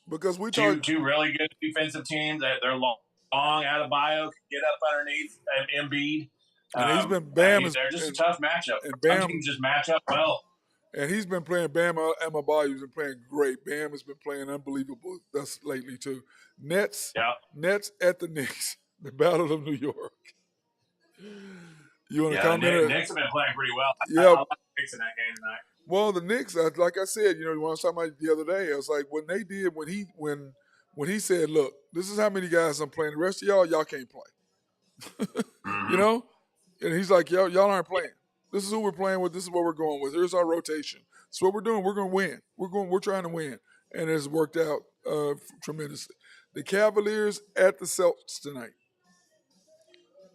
because we two really good defensive teams. They're long. Adebayo can get up underneath Embiid. And he's been Bam. They're just a tough matchup. And Bam, some teams just match up well. And he's been playing Bam Adebayo. He's been playing great. Bam has been playing unbelievable thus lately too. Nets at the Knicks. The Battle of New York. You want to comment? The Knicks have been playing pretty well. Yeah. I like the Knicks in that game tonight. Well, the Knicks, like I said, when I was talking about the other day, I was like, when he said, look, this is how many guys I'm playing. The rest of y'all can't play. And he's like, y'all aren't playing. This is who we're playing with. This is what we're going with. Here's our rotation. So what we're doing, we're going to win. We're trying to win. And it's worked out tremendously. The Cavaliers at the Celtics tonight.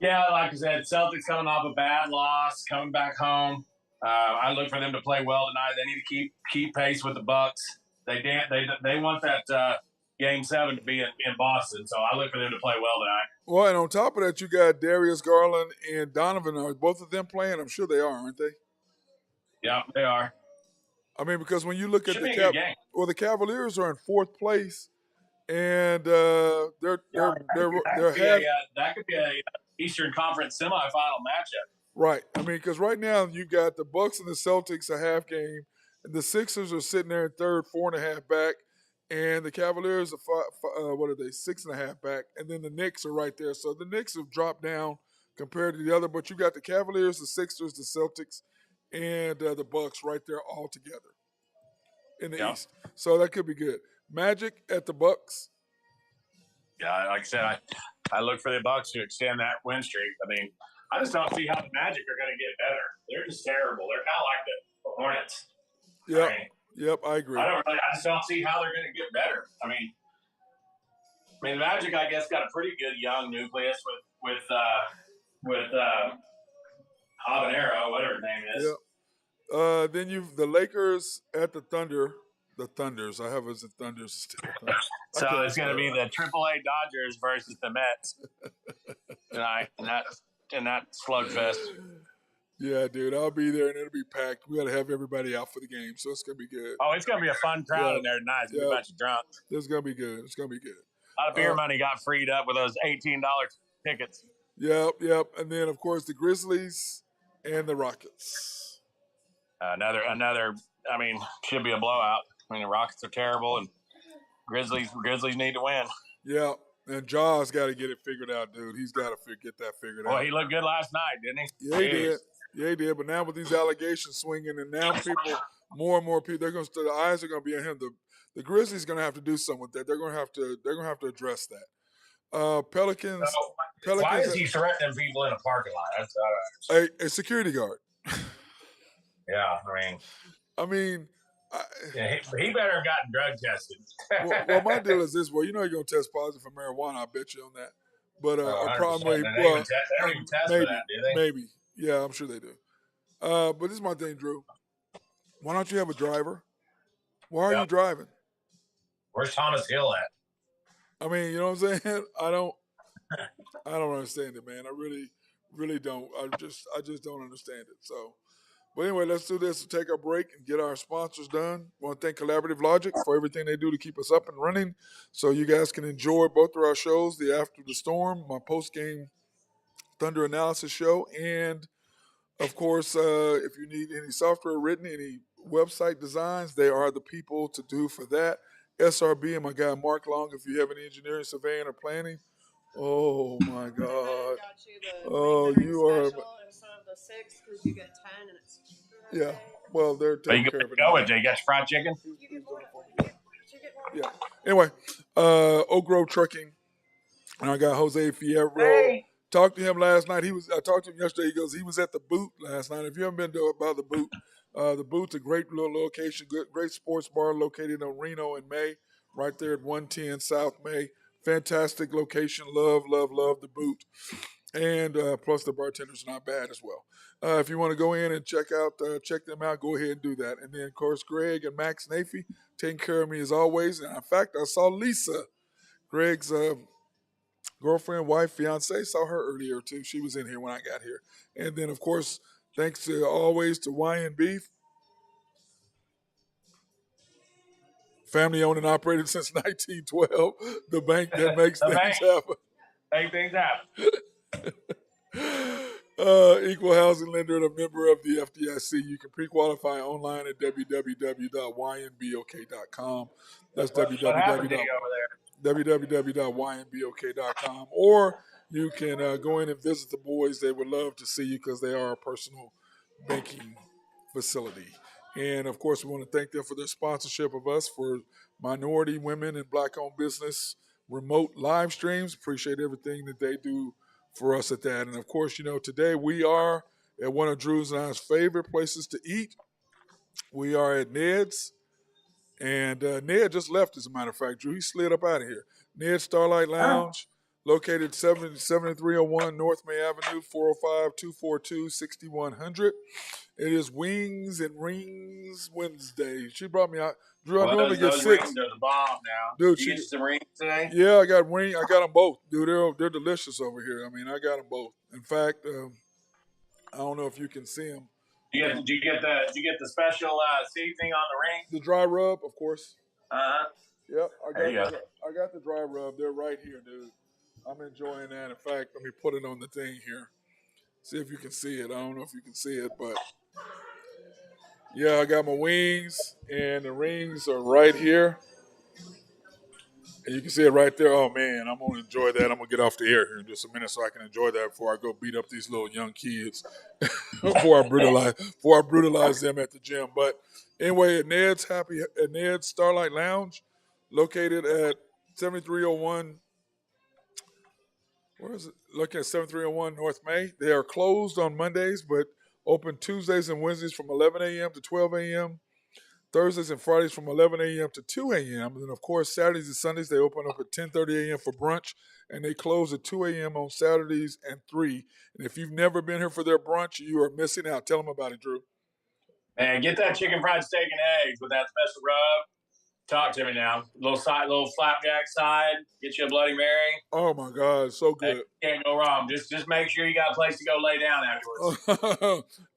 Yeah, like I said, Celtics coming off a bad loss, coming back home. I look for them to play well tonight. They need to keep pace with the Bucks. They want that Game 7 to be in Boston, so I look for them to play well tonight. Well, and on top of that, you got Darius Garland and Donovan. Are both of them playing? I'm sure they are, aren't they? Yeah, they are. I mean, because when you look at the Cavaliers are in fourth place, and that could be a Eastern Conference semifinal matchup. Right. I mean, because right now you got the Bucks and the Celtics a half game, and the Sixers are sitting there in third, 4.5 back, and the Cavaliers are 6.5 back, and then the Knicks are right there. So the Knicks have dropped down compared to the other, but you got the Cavaliers, the Sixers, the Celtics, and the Bucks right there all together in the East. So that could be good. Magic at the Bucks. Yeah, like I said, I look for the Bucks to extend that win streak. I mean, I just don't see how the Magic are going to get better. They're just terrible. They're kind of like the Hornets. Yep, I agree. I just don't see how they're going to get better. I mean, the Magic, I guess, got a pretty good young nucleus with Habanero, whatever his name is. Yep. Then you've the Lakers at the Thunder. The Thunders. I have as the Thunders. So it's going to be the AAA Dodgers versus the Mets tonight, and that slugfest. Yeah, dude, I'll be there, and it'll be packed. We got to have everybody out for the game, so it's going to be good. Oh, it's going to be a fun crowd in there tonight. It's going to be a bunch of drunks. It's going to be good. It's going to be good. A lot of beer money got freed up with those $18 tickets. Yep. And then, of course, the Grizzlies and the Rockets. Another. I mean, should be a blowout. I mean, the Rockets are terrible, and Grizzlies need to win. Yeah, and Jaws got to get it figured out, dude. He's got to get that figured out. Well, he looked good last night, didn't he? Yeah, he did. Yeah, he did. But now with these allegations swinging, and now more and more people, the eyes are going to be on him. The Grizzlies going to have to do something with that. They're going to have to address that. Pelicans. Why is he threatening people in a parking lot? That's a security guard. Yeah, I mean. He better have gotten drug tested. well, my deal is this. Well, you know you're going to test positive for marijuana. I bet you on that. But probably, they don't even test for that, do they? Maybe. Yeah, I'm sure they do. But this is my thing, Drew. Why don't you have a driver? Why are you driving? Where's Thomas Hill at? I mean, you know what I'm saying? I don't understand it, man. I really don't. I just don't understand it. So. But anyway, let's do this to take our break and get our sponsors done. I want to thank Collaborative Logic for everything they do to keep us up and running so you guys can enjoy both of our shows, the After the Storm, my post-game Thunder analysis show, and, of course, if you need any software written, any website designs, they are the people to do for that. SRB and my guy Mark Long, if you have any engineering, surveying, or planning. Oh, my God. You are... The 6 because you get 10 and it's cheaper. Yeah, well, they're taking care of it. Go with it. You got your fried chicken? You get more. Yeah. Anyway, Oak Grove Trucking, and I got Jose Fierro. Hey. Talked to him last night. I talked to him yesterday. He goes, he was at the Boot last night. If you haven't been to about the Boot's a great little location, great sports bar located on Reno and May, right there at 110 South May. Fantastic location. Love the Boot. And plus the bartender's not bad as well. If you want to go in and check them out, go ahead and do that. And then, of course, Greg and Max Nafee taking care of me as always. And in fact, I saw Lisa, Greg's girlfriend, wife, fiance, saw her earlier too. She was in here when I got here. And then, of course, thanks always to Wyan Beef. Family owned and operated since 1912. The bank that makes things happen. Make things happen. Equal housing lender and a member of the FDIC. You can pre-qualify online at www.ynbok.com. That's www.ynbok.com. Or you can go in and visit the boys. They would love to see you because they are a personal banking facility. And, of course, we want to thank them for their sponsorship of us for minority, women, and black-owned business remote live streams. Appreciate everything that they do for us at that. And, of course, today we are at one of Drew's and I's favorite places to eat. We are at NED'S. And Ned just left, as a matter of fact. Drew, he slid up out of here. NED'S Starlight Lounge. located 7301 North May Avenue, 405-242-6100. It is Wings and Rings Wednesday. She brought me out. Drew, I Well, normally get those 6. rings are the bomb now. Dude, You get you some rings today? yeah, I got wing. I got them both, dude. They're delicious over here. I mean, I got them both. In fact, I don't know if you can see them. Did you get the special seasoning on the ring? The dry rub, of course. Uh-huh. Yep, There you go. I got the dry rub. They're right here, dude. I'm enjoying that. In fact, let me put it on the thing here. See if you can see it. I don't know if you can see it, but yeah, I got my wings, and the rings are right here. And you can see it right there. Oh man, I'm gonna enjoy that. I'm gonna get off the air here in just a minute so I can enjoy that before I go beat up these little young kids. before I brutalize them at the gym. But anyway, at NED'S Starlight Lounge, located at 7301. Where is it? Looking at 7301 North May. They are closed on Mondays, but open Tuesdays and Wednesdays from 11 a.m. to 12 a.m. Thursdays and Fridays from 11 a.m. to 2 a.m. And then, of course, Saturdays and Sundays, they open up at 10:30 a.m. for brunch, and they close at 2 a.m. on Saturdays and 3. And if you've never been here for their brunch, you are missing out. Tell them about it, Drew. Man, get that chicken fried steak and eggs with that special rub. Talk to me now. Little flapjack side. Get you a Bloody Mary. Oh, my God. So good. Can't go wrong. Just make sure you got a place to go lay down afterwards.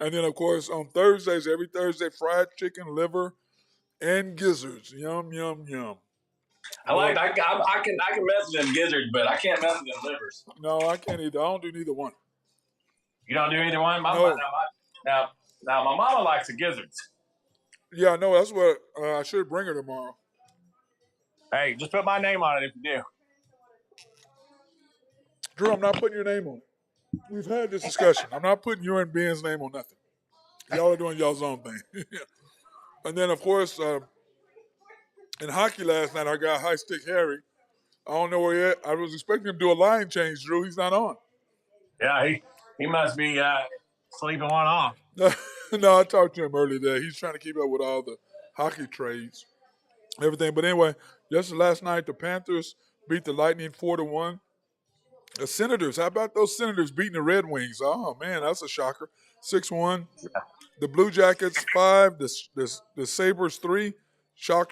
And then, of course, on Thursdays, every Thursday, fried chicken, liver, and gizzards. Yum, yum, yum. I can mess with them gizzards, but I can't mess with them livers. No, I can't either. I don't do neither one. You don't do either one? No. Now, my mama likes the gizzards. Yeah, I know. That's what I should bring her tomorrow. Hey, just put my name on it if you do. Drew, I'm not putting your name on it. We've had this discussion. I'm not putting your and Ben's name on nothing. Y'all are doing y'all's own thing. And then, of course, in hockey last night, our guy High Stick Harry, I don't know where he at. I was expecting him to do a line change, Drew. He's not on. Yeah, he must be sleeping one off. No, I talked to him earlier today. He's trying to keep up with all the hockey trades, everything. But anyway, just last night, the Panthers beat the Lightning 4-1. The Senators, how about those Senators beating the Red Wings? Oh, man, that's a shocker. 6-1. Yeah. The Blue Jackets 5, the Sabres 3. Shock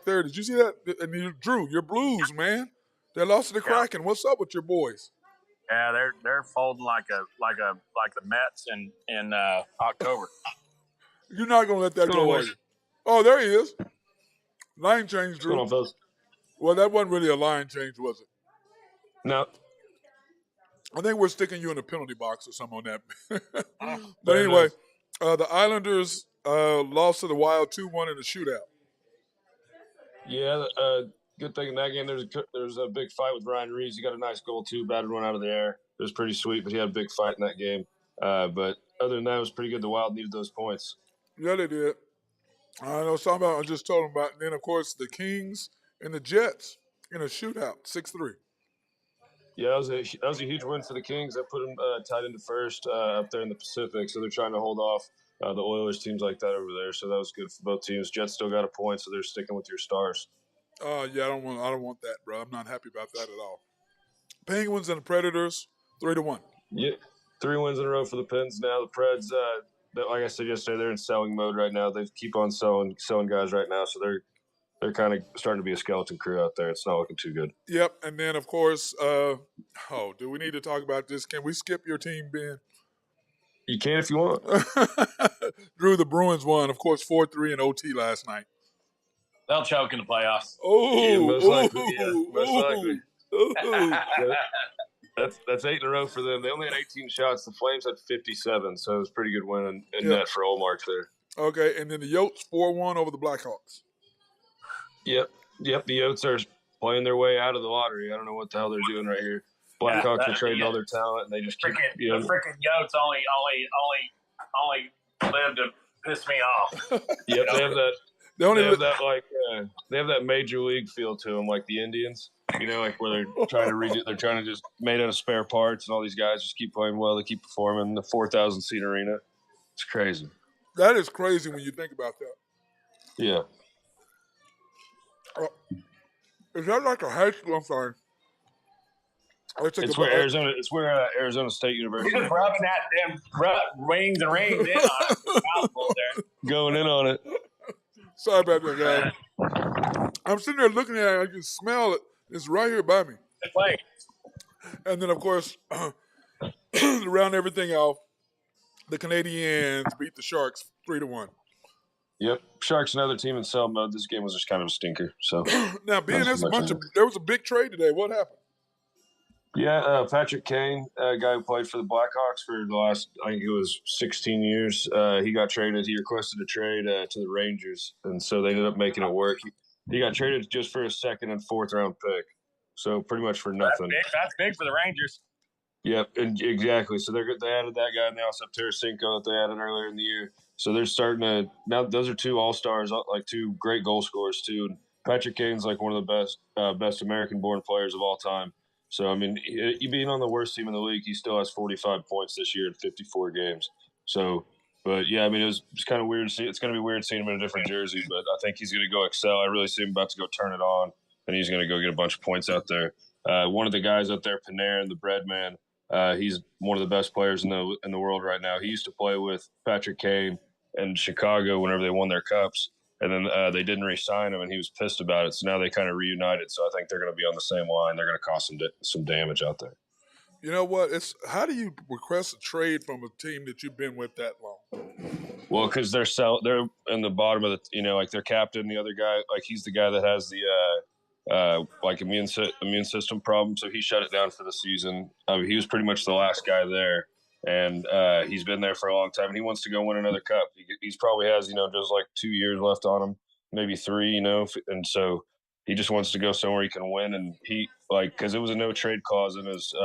there. Did you see that? And Drew, your Blues, man. They lost to the Kraken. What's up with your boys? Yeah, they're folding like the Mets in October. You're not gonna let that go, are you? Oh, there he is. Line change, Drew. What's going on, fellas? Well, that wasn't really a line change, was it? No. I think we're sticking you in a penalty box or something on that. But anyway, the Islanders lost to the Wild 2-1 in the shootout. Yeah, good thing in that game there's a big fight with Ryan Reeves. He got a nice goal too, batted one out of the air. It was pretty sweet, but he had a big fight in that game. But other than that, it was pretty good. The Wild needed those points. Yeah, they did. I know something about. I just told them about. And then of course the Kings and the Jets in a shootout, 6-3. Yeah, that was a huge win for the Kings. That put them tied into first up there in the Pacific. So they're trying to hold off the Oilers, teams like that over there. So that was good for both teams. Jets still got a point, so they're sticking with your Stars. Yeah, I don't want that, bro. I'm not happy about that at all. Penguins and the Predators, 3-1. Yeah, 3 wins in a row for the Pens now. The Preds, like I said yesterday, they're in selling mode right now. They keep on selling guys right now, so they're kind of starting to be a skeleton crew out there. It's not looking too good. Yep, and then of course, do we need to talk about this? Can we skip your team, Ben? You can if you want. Drew, the Bruins won, of course, 4-3 in OT last night. They'll choke in the playoffs. Yeah, most likely. That's 8 in a row for them. They only had 18 shots. The Flames had 57, so it was a pretty good win in net for Olmark there. Okay, and then the Yotes 4-1 over the Blackhawks. Yep. The Yotes are playing their way out of the lottery. I don't know what the hell they're doing right here. Blackhawks are trading all their talent, and they just keep. The freaking Yotes only live to piss me off. Yep, they have that. They have that major league feel to them, like the Indians. You know, like where they're trying to redo. They're trying to just made out of spare parts, and all these guys just keep playing well. They keep performing. The 4,000 seat arena. It's crazy. That is crazy when you think about that. Yeah. Is that like a high school? I'm sorry. It's where Arizona. It's where Arizona State University. You're just rubbing that damn wings and rings in on it. Mouthful there. Going in on it. Sorry about that, guys. I'm sitting there looking at it. I can smell it. It's right here by me. Wait. And then, of course, to round everything off, the Canadians beat the Sharks 3-1. Yep, Sharks another team in sell mode. This game was just kind of a stinker. So now, being there was a big trade today. What happened? Yeah, Patrick Kane, a guy who played for the Blackhawks for the last, I think it was 16 years. He got traded. He requested a trade to the Rangers, and so they ended up making it work. He got traded just for a second and fourth round pick, so pretty much for nothing. That's big for the Rangers. Yep, and exactly. So they added that guy, and they also have Tarasenko that they added earlier in the year. So they're starting to now. Those are two all-stars, like two great goal scorers too. And Patrick Kane's like one of the best American-born players of all time. So, I mean, being on the worst team in the league, he still has 45 points this year in 54 games. So, but, yeah, I mean, it's kind of weird. It's going to be weird seeing him in a different jersey, but I think he's going to go excel. I really see him about to go turn it on, and he's going to go get a bunch of points out there. One of the guys out there, Panarin, the bread man, he's one of the best players in the world right now. He used to play with Patrick Kane in Chicago whenever they won their cups. And then they didn't re-sign him, and he was pissed about it. So now they kind of reunited. So I think they're going to be on the same line. They're going to cause some damage out there. You know what? How do you request a trade from a team that you've been with that long? Well, because they're in the bottom of the, like their captain, the other guy, like he's the guy that has the like immune system problem. So he shut it down for the season. He was pretty much the last guy there. And he's been there for a long time, and he wants to go win another cup. He's probably has, just like 2 years left on him, maybe 3, and so he just wants to go somewhere he can win. And because it was a no trade clause in his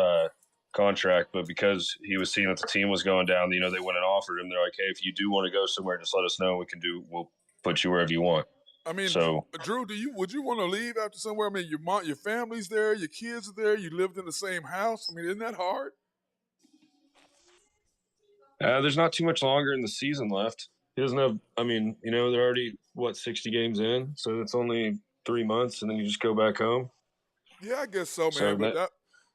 contract, but because he was seeing that the team was going down, they went and offered him. They're like, hey, if you do want to go somewhere, just let us know. We'll put you wherever you want. I mean, so Drew, would you want to leave after somewhere? I mean, your family's there, your kids are there, you lived in the same house. I mean, isn't that hard? There's not too much longer in the season left. He doesn't have. I mean, they're already 60 games in, so it's only 3 months, and then you just go back home. Yeah, I guess so, man. But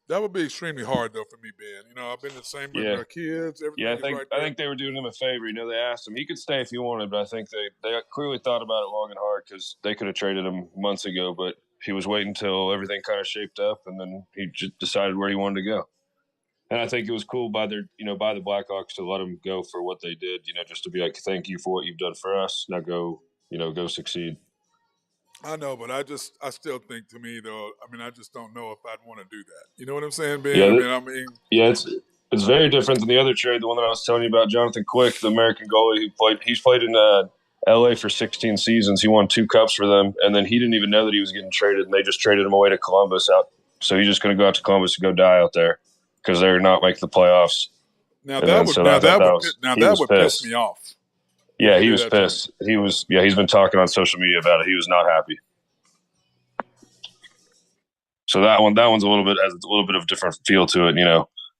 that would be extremely hard though for me, Ben. I've been the same with my kids. Everything. Yeah, I think they were doing him a favor. They asked him he could stay if he wanted, but I think they clearly thought about it long and hard because they could have traded him months ago, but he was waiting until everything kind of shaped up, and then he just decided where he wanted to go. And I think it was cool by the Blackhawks to let him go for what they did, just to be like, thank you for what you've done for us. Now go succeed. I know, but I still think to me though, I mean, I just don't know if I'd want to do that. You know what I'm saying, Ben? Yeah, it's very different than the other trade, the one that I was telling you about, Jonathan Quick, the American goalie he's played in LA for 16 seasons. He won 2 cups for them, and then he didn't even know that he was getting traded, and they just traded him away to Columbus out. So he's just going to go out to Columbus and go die out there because they're not making the playoffs. Now that would piss me off. Yeah, he was pissed. He's been talking on social media about it. He was not happy. So that one's has a little bit of different feel to it.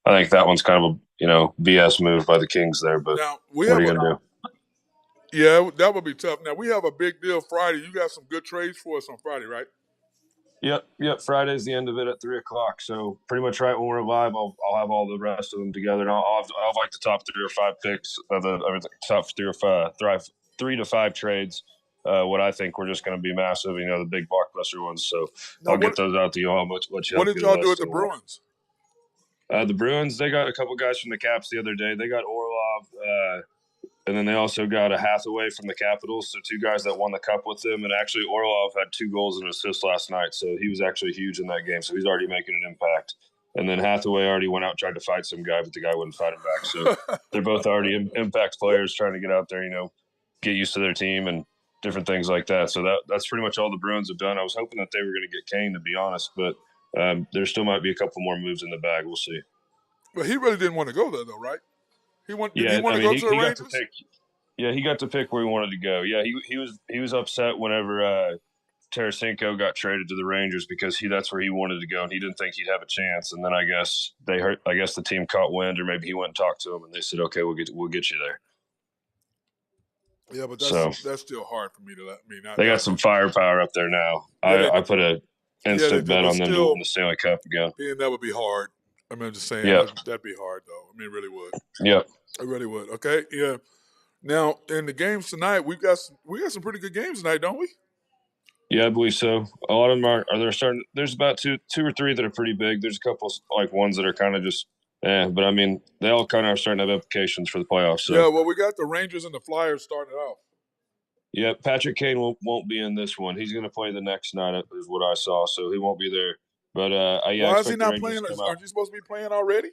I think that one's kind of a BS move by the Kings there. But now, what are you gonna do? Yeah, that would be tough. Now we have a big deal Friday. You got some good trades for us on Friday, right? Yep. Friday's the end of it at 3:00. So pretty much right when we're live, I'll have all the rest of them together, and I'll have like the top 3 or 5 picks of the top 3 or 5, 3 to 5 trades. What I think we're just going to be massive, the big blockbuster ones. So I'll get those out to you all. What did y'all do with the Bruins? The Bruins, they got a couple guys from the Caps the other day. They got Orlov, and then they also got a Hathaway from the Capitals, so 2 guys that won the cup with them. And actually, Orlov had 2 goals and assists last night, so he was actually huge in that game. So he's already making an impact. And then Hathaway already went out and tried to fight some guy, but the guy wouldn't fight him back. So they're both already impact players trying to get out there, get used to their team and different things like that. So that's pretty much all the Bruins have done. I was hoping that they were going to get Kane, to be honest, but there still might be a couple more moves in the bag. We'll see. But he really didn't want to go there, though, right? Did he want to go to the Rangers? He got to pick where he wanted to go. Yeah, he was upset whenever Tarasenko got traded to the Rangers because that's where he wanted to go, and he didn't think he'd have a chance. And then I guess the team caught wind, or maybe he went and talked to him, and they said, "Okay, we'll get you there." Yeah, but that's still hard for me to let me not. They got some firepower up there now. Yeah, I put a and Yeah, they still do, bet but on them to still, win the Stanley Cup again. and that would be hard. I mean, I'm just saying Yeah. that'd be hard, though. I mean, it really would. Yeah. It really would. Okay, yeah. Now, in the games tonight, we got some pretty good games tonight, don't we? Yeah, I believe so. A lot of them are they're starting. There's about two or three that are pretty big. There's a couple like ones that are kind of just, but I mean, they all kind of are starting to have implications for the playoffs. So. Yeah, well, we got the Rangers and the Flyers starting off. Yeah, Patrick Kane won't be in this one. He's going to play the next night, is what I saw, so he won't be there. But yeah, Why is he not playing? Aren't you supposed to be playing already?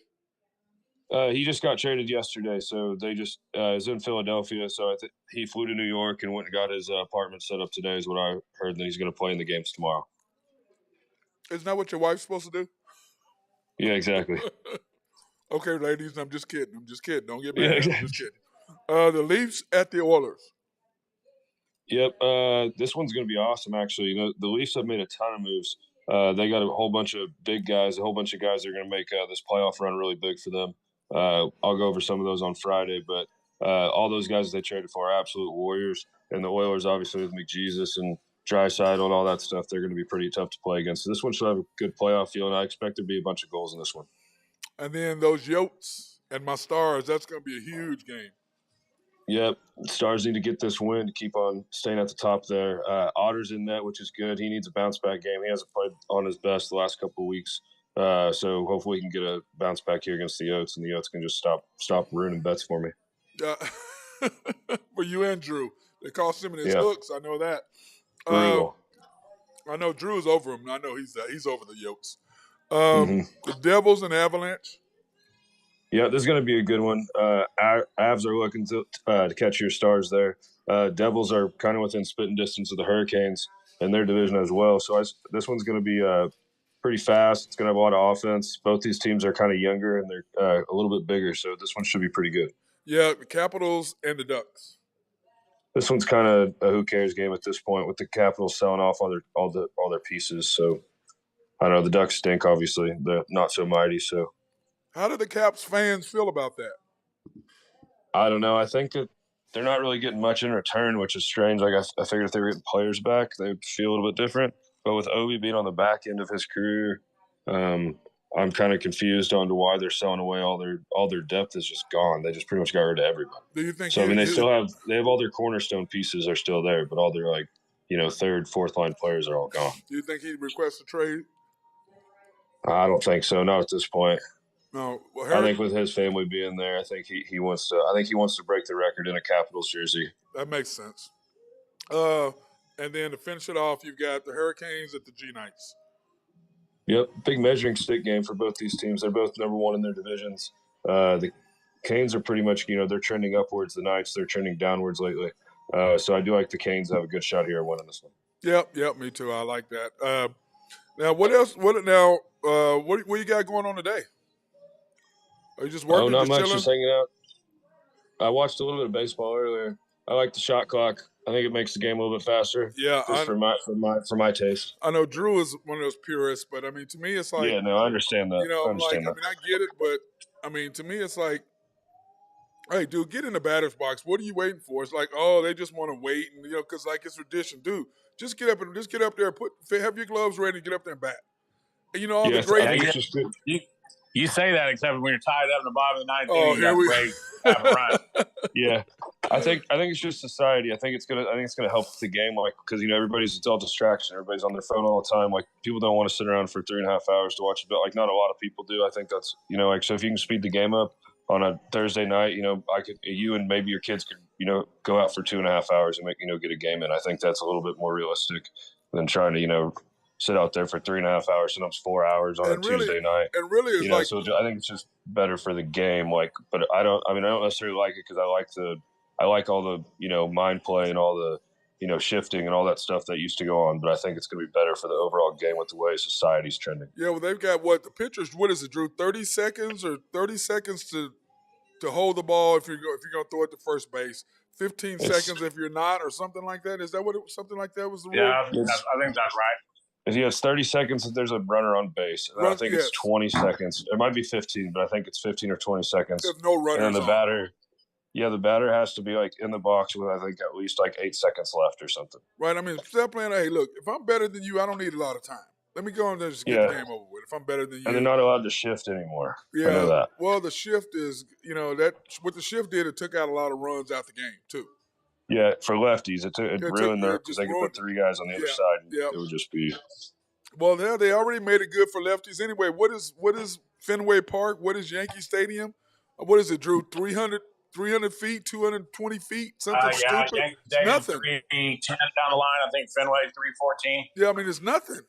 He just got traded yesterday, so they just is in Philadelphia. So he flew to New York and went and got his apartment set up today. Is what I heard. That he's going to play in the games tomorrow. Isn't that what your wife's supposed to do? Yeah, exactly. Okay, ladies, I'm just kidding. Don't get mad. Yeah, exactly. I'm just kidding. The Leafs at the Oilers. Yep, this one's going to be awesome. Actually, the Leafs have made a ton of moves. They got a whole bunch of big guys, a whole bunch of guys that are going to make this playoff run really big for them. I'll go over some of those on Friday, but all those guys they traded for are absolute warriors. And the Oilers, obviously, with McJesus and Draisaitl and all that stuff, they're going to be pretty tough to play against. So this one should have a good playoff feel, and I expect there to be a bunch of goals in this one. And then those Yotes and my Stars, that's going to be a huge game. Yep, Stars need to get this win to keep on staying at the top there. Otter's in net, which is good. He needs a bounce-back game. He hasn't played on his best the last couple of weeks. So hopefully he can get a bounce back here against the Yotes, and the Yotes can just stop ruining bets for me. For you and Drew. They cost him in his hooks. I know that. Brutal. I know Drew's over him. I know he's over the Yotes. The Devils and Avalanche. Yeah, this is going to be a good one. Avs are looking to catch your Stars there. Devils are kind of within spitting distance of the Hurricanes in their division as well. So this one's going to be pretty fast. It's going to have a lot of offense. Both these teams are kind of younger and they're a little bit bigger. So this one should be pretty good. Yeah, the Capitals and the Ducks. This one's kind of a who cares game at this point with the Capitals selling off all their pieces. So I know the Ducks stink, obviously. They're not so mighty, so. How do the Caps fans feel about that? I don't know. I think that they're not really getting much in return, which is strange. Like I figured if they were getting players back, they would feel a little bit different. But with Ovi being on the back end of his career, I'm kind of confused on to why they're selling away all their depth is just gone. They just pretty much got rid of everybody. Do you think? So I mean, they have all their cornerstone pieces are still there, but all their third, fourth line players are all gone. Do you think he'd request a trade? I don't think so. Not at this point. No, I think with his family being there, I think he wants to. I think he wants to break the record in a Capitals jersey. That makes sense. And then to finish it off, you've got the Hurricanes at the G Knights. Yep, big measuring stick game for both these teams. They're both number one in their divisions. The Canes are pretty much, they're trending upwards. The Knights, they're trending downwards lately. So I do like the Canes to have a good shot here at winning this one. Yep, me too. I like that. Now, what else? What you got going on today? Are you just working? Oh, not much. Chilling? Just hanging out. I watched a little bit of baseball earlier. I like the shot clock. I think it makes the game a little bit faster. Yeah, just for my taste. I know Drew is one of those purists, but I mean, to me, it's like I understand that. I get it, but I mean, to me, it's like, hey, dude, get in the batter's box. What are you waiting for? It's like, oh, they just want to wait, and because like it's tradition, dude. Just get up there, have your gloves ready, and get up there and bat. And all the great. You say that, except when you're tied up in the bottom of the ninth inning, you have to run. Yeah, I think it's just society. I think it's gonna help the game, because it's all distraction. Everybody's on their phone all the time. Like people don't want to sit around for 3.5 hours to watch a bit. Like not a lot of people do. I think that's so if you can speed the game up on a Thursday night, you and maybe your kids could go out for 2.5 hours and make get a game in. I think that's a little bit more realistic than trying to sit out there for 3.5 hours, sometimes 4 hours on a Tuesday night. And really, it's so I think it's just better for the game. But I don't necessarily like it because I like all the mind play and all the shifting and all that stuff that used to go on. But I think it's going to be better for the overall game with the way society's trending. Yeah, well, they've got the pitchers. What is it, Drew? 30 seconds to hold the ball if you're going to throw it to first base. 15 seconds if you're not, or something like that. Is that something like that was the rule? Yeah, I think that's right. If he has 30 seconds, if there's a runner on base, and I think it's 20 seconds. It might be 15, but I think it's 15 or 20 seconds. There's no runners. And the batter has to be in the box with I think at least 8 seconds left or something. Right. I mean, step playing. Hey, look, if I'm better than you, I don't need a lot of time. Let me go on there and just get the game over with. If I'm better than you. And they're not allowed to shift anymore. Yeah. I know that. Well, the shift is, that what the shift did, it took out a lot of runs out the game, too. Yeah, for lefties, it ruined their because they could put 3 guys on the other side. And it would just be. Well, they already made it good for lefties anyway. What is Fenway Park? What is Yankee Stadium? What is it, Drew? 300 feet, 220 feet, something stupid. Yankee Stadium, nothing. 310 down the line. I think Fenway 314. Yeah, I mean it's nothing.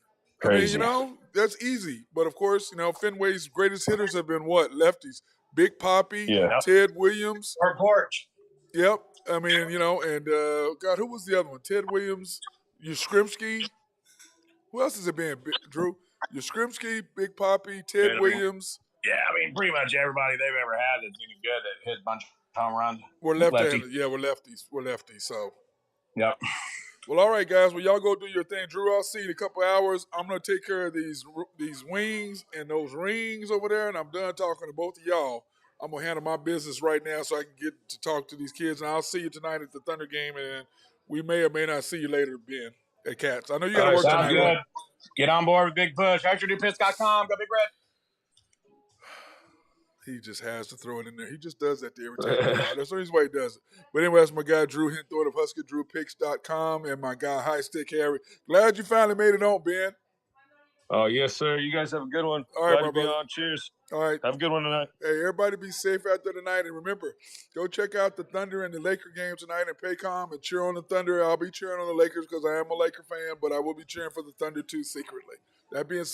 Crazy. I mean, that's easy. But of course, Fenway's greatest hitters have been what? Lefties. Big Poppy, Ted Williams, or Porch. Yep. I mean, and God, who was the other one? Ted Williams, Yastrzemski. Who else has it been, Drew? Yastrzemski, Big Poppy, Ted Williams. Yeah, I mean, pretty much everybody they've ever had that's any good that hit a bunch of home runs. We're left-handed. Yeah, we're lefties. So. Yep. Well, all right, guys. Well, y'all go do your thing. Drew, I'll see you in a couple hours. I'm going to take care of these wings and those rings over there, and I'm done talking to both of y'all. I'm going to handle my business right now so I can get to talk to these kids, and I'll see you tonight at the Thunder game, and we may or may not see you later, Ben, at Cats. I know you got to work tonight. Sounds good. Right? Get on board with Big Push. HectorDuPitts.com. Go Big Red. He just has to throw it in there. He just does that to irritate me. That's the reason why he does it. But anyway, that's my guy, Drew Hinthorn of HuskyDrewPicks.com, and my guy, High Stick Harry. Glad you finally made it on, Ben. Oh, yes, sir. You guys have a good one. All right, Glad to be on. Cheers. All right. Have a good one tonight. Hey, everybody be safe out there tonight. And remember, go check out the Thunder and the Laker game tonight in Paycom and cheer on the Thunder. I'll be cheering on the Lakers because I am a Laker fan, but I will be cheering for the Thunder too secretly. That being said,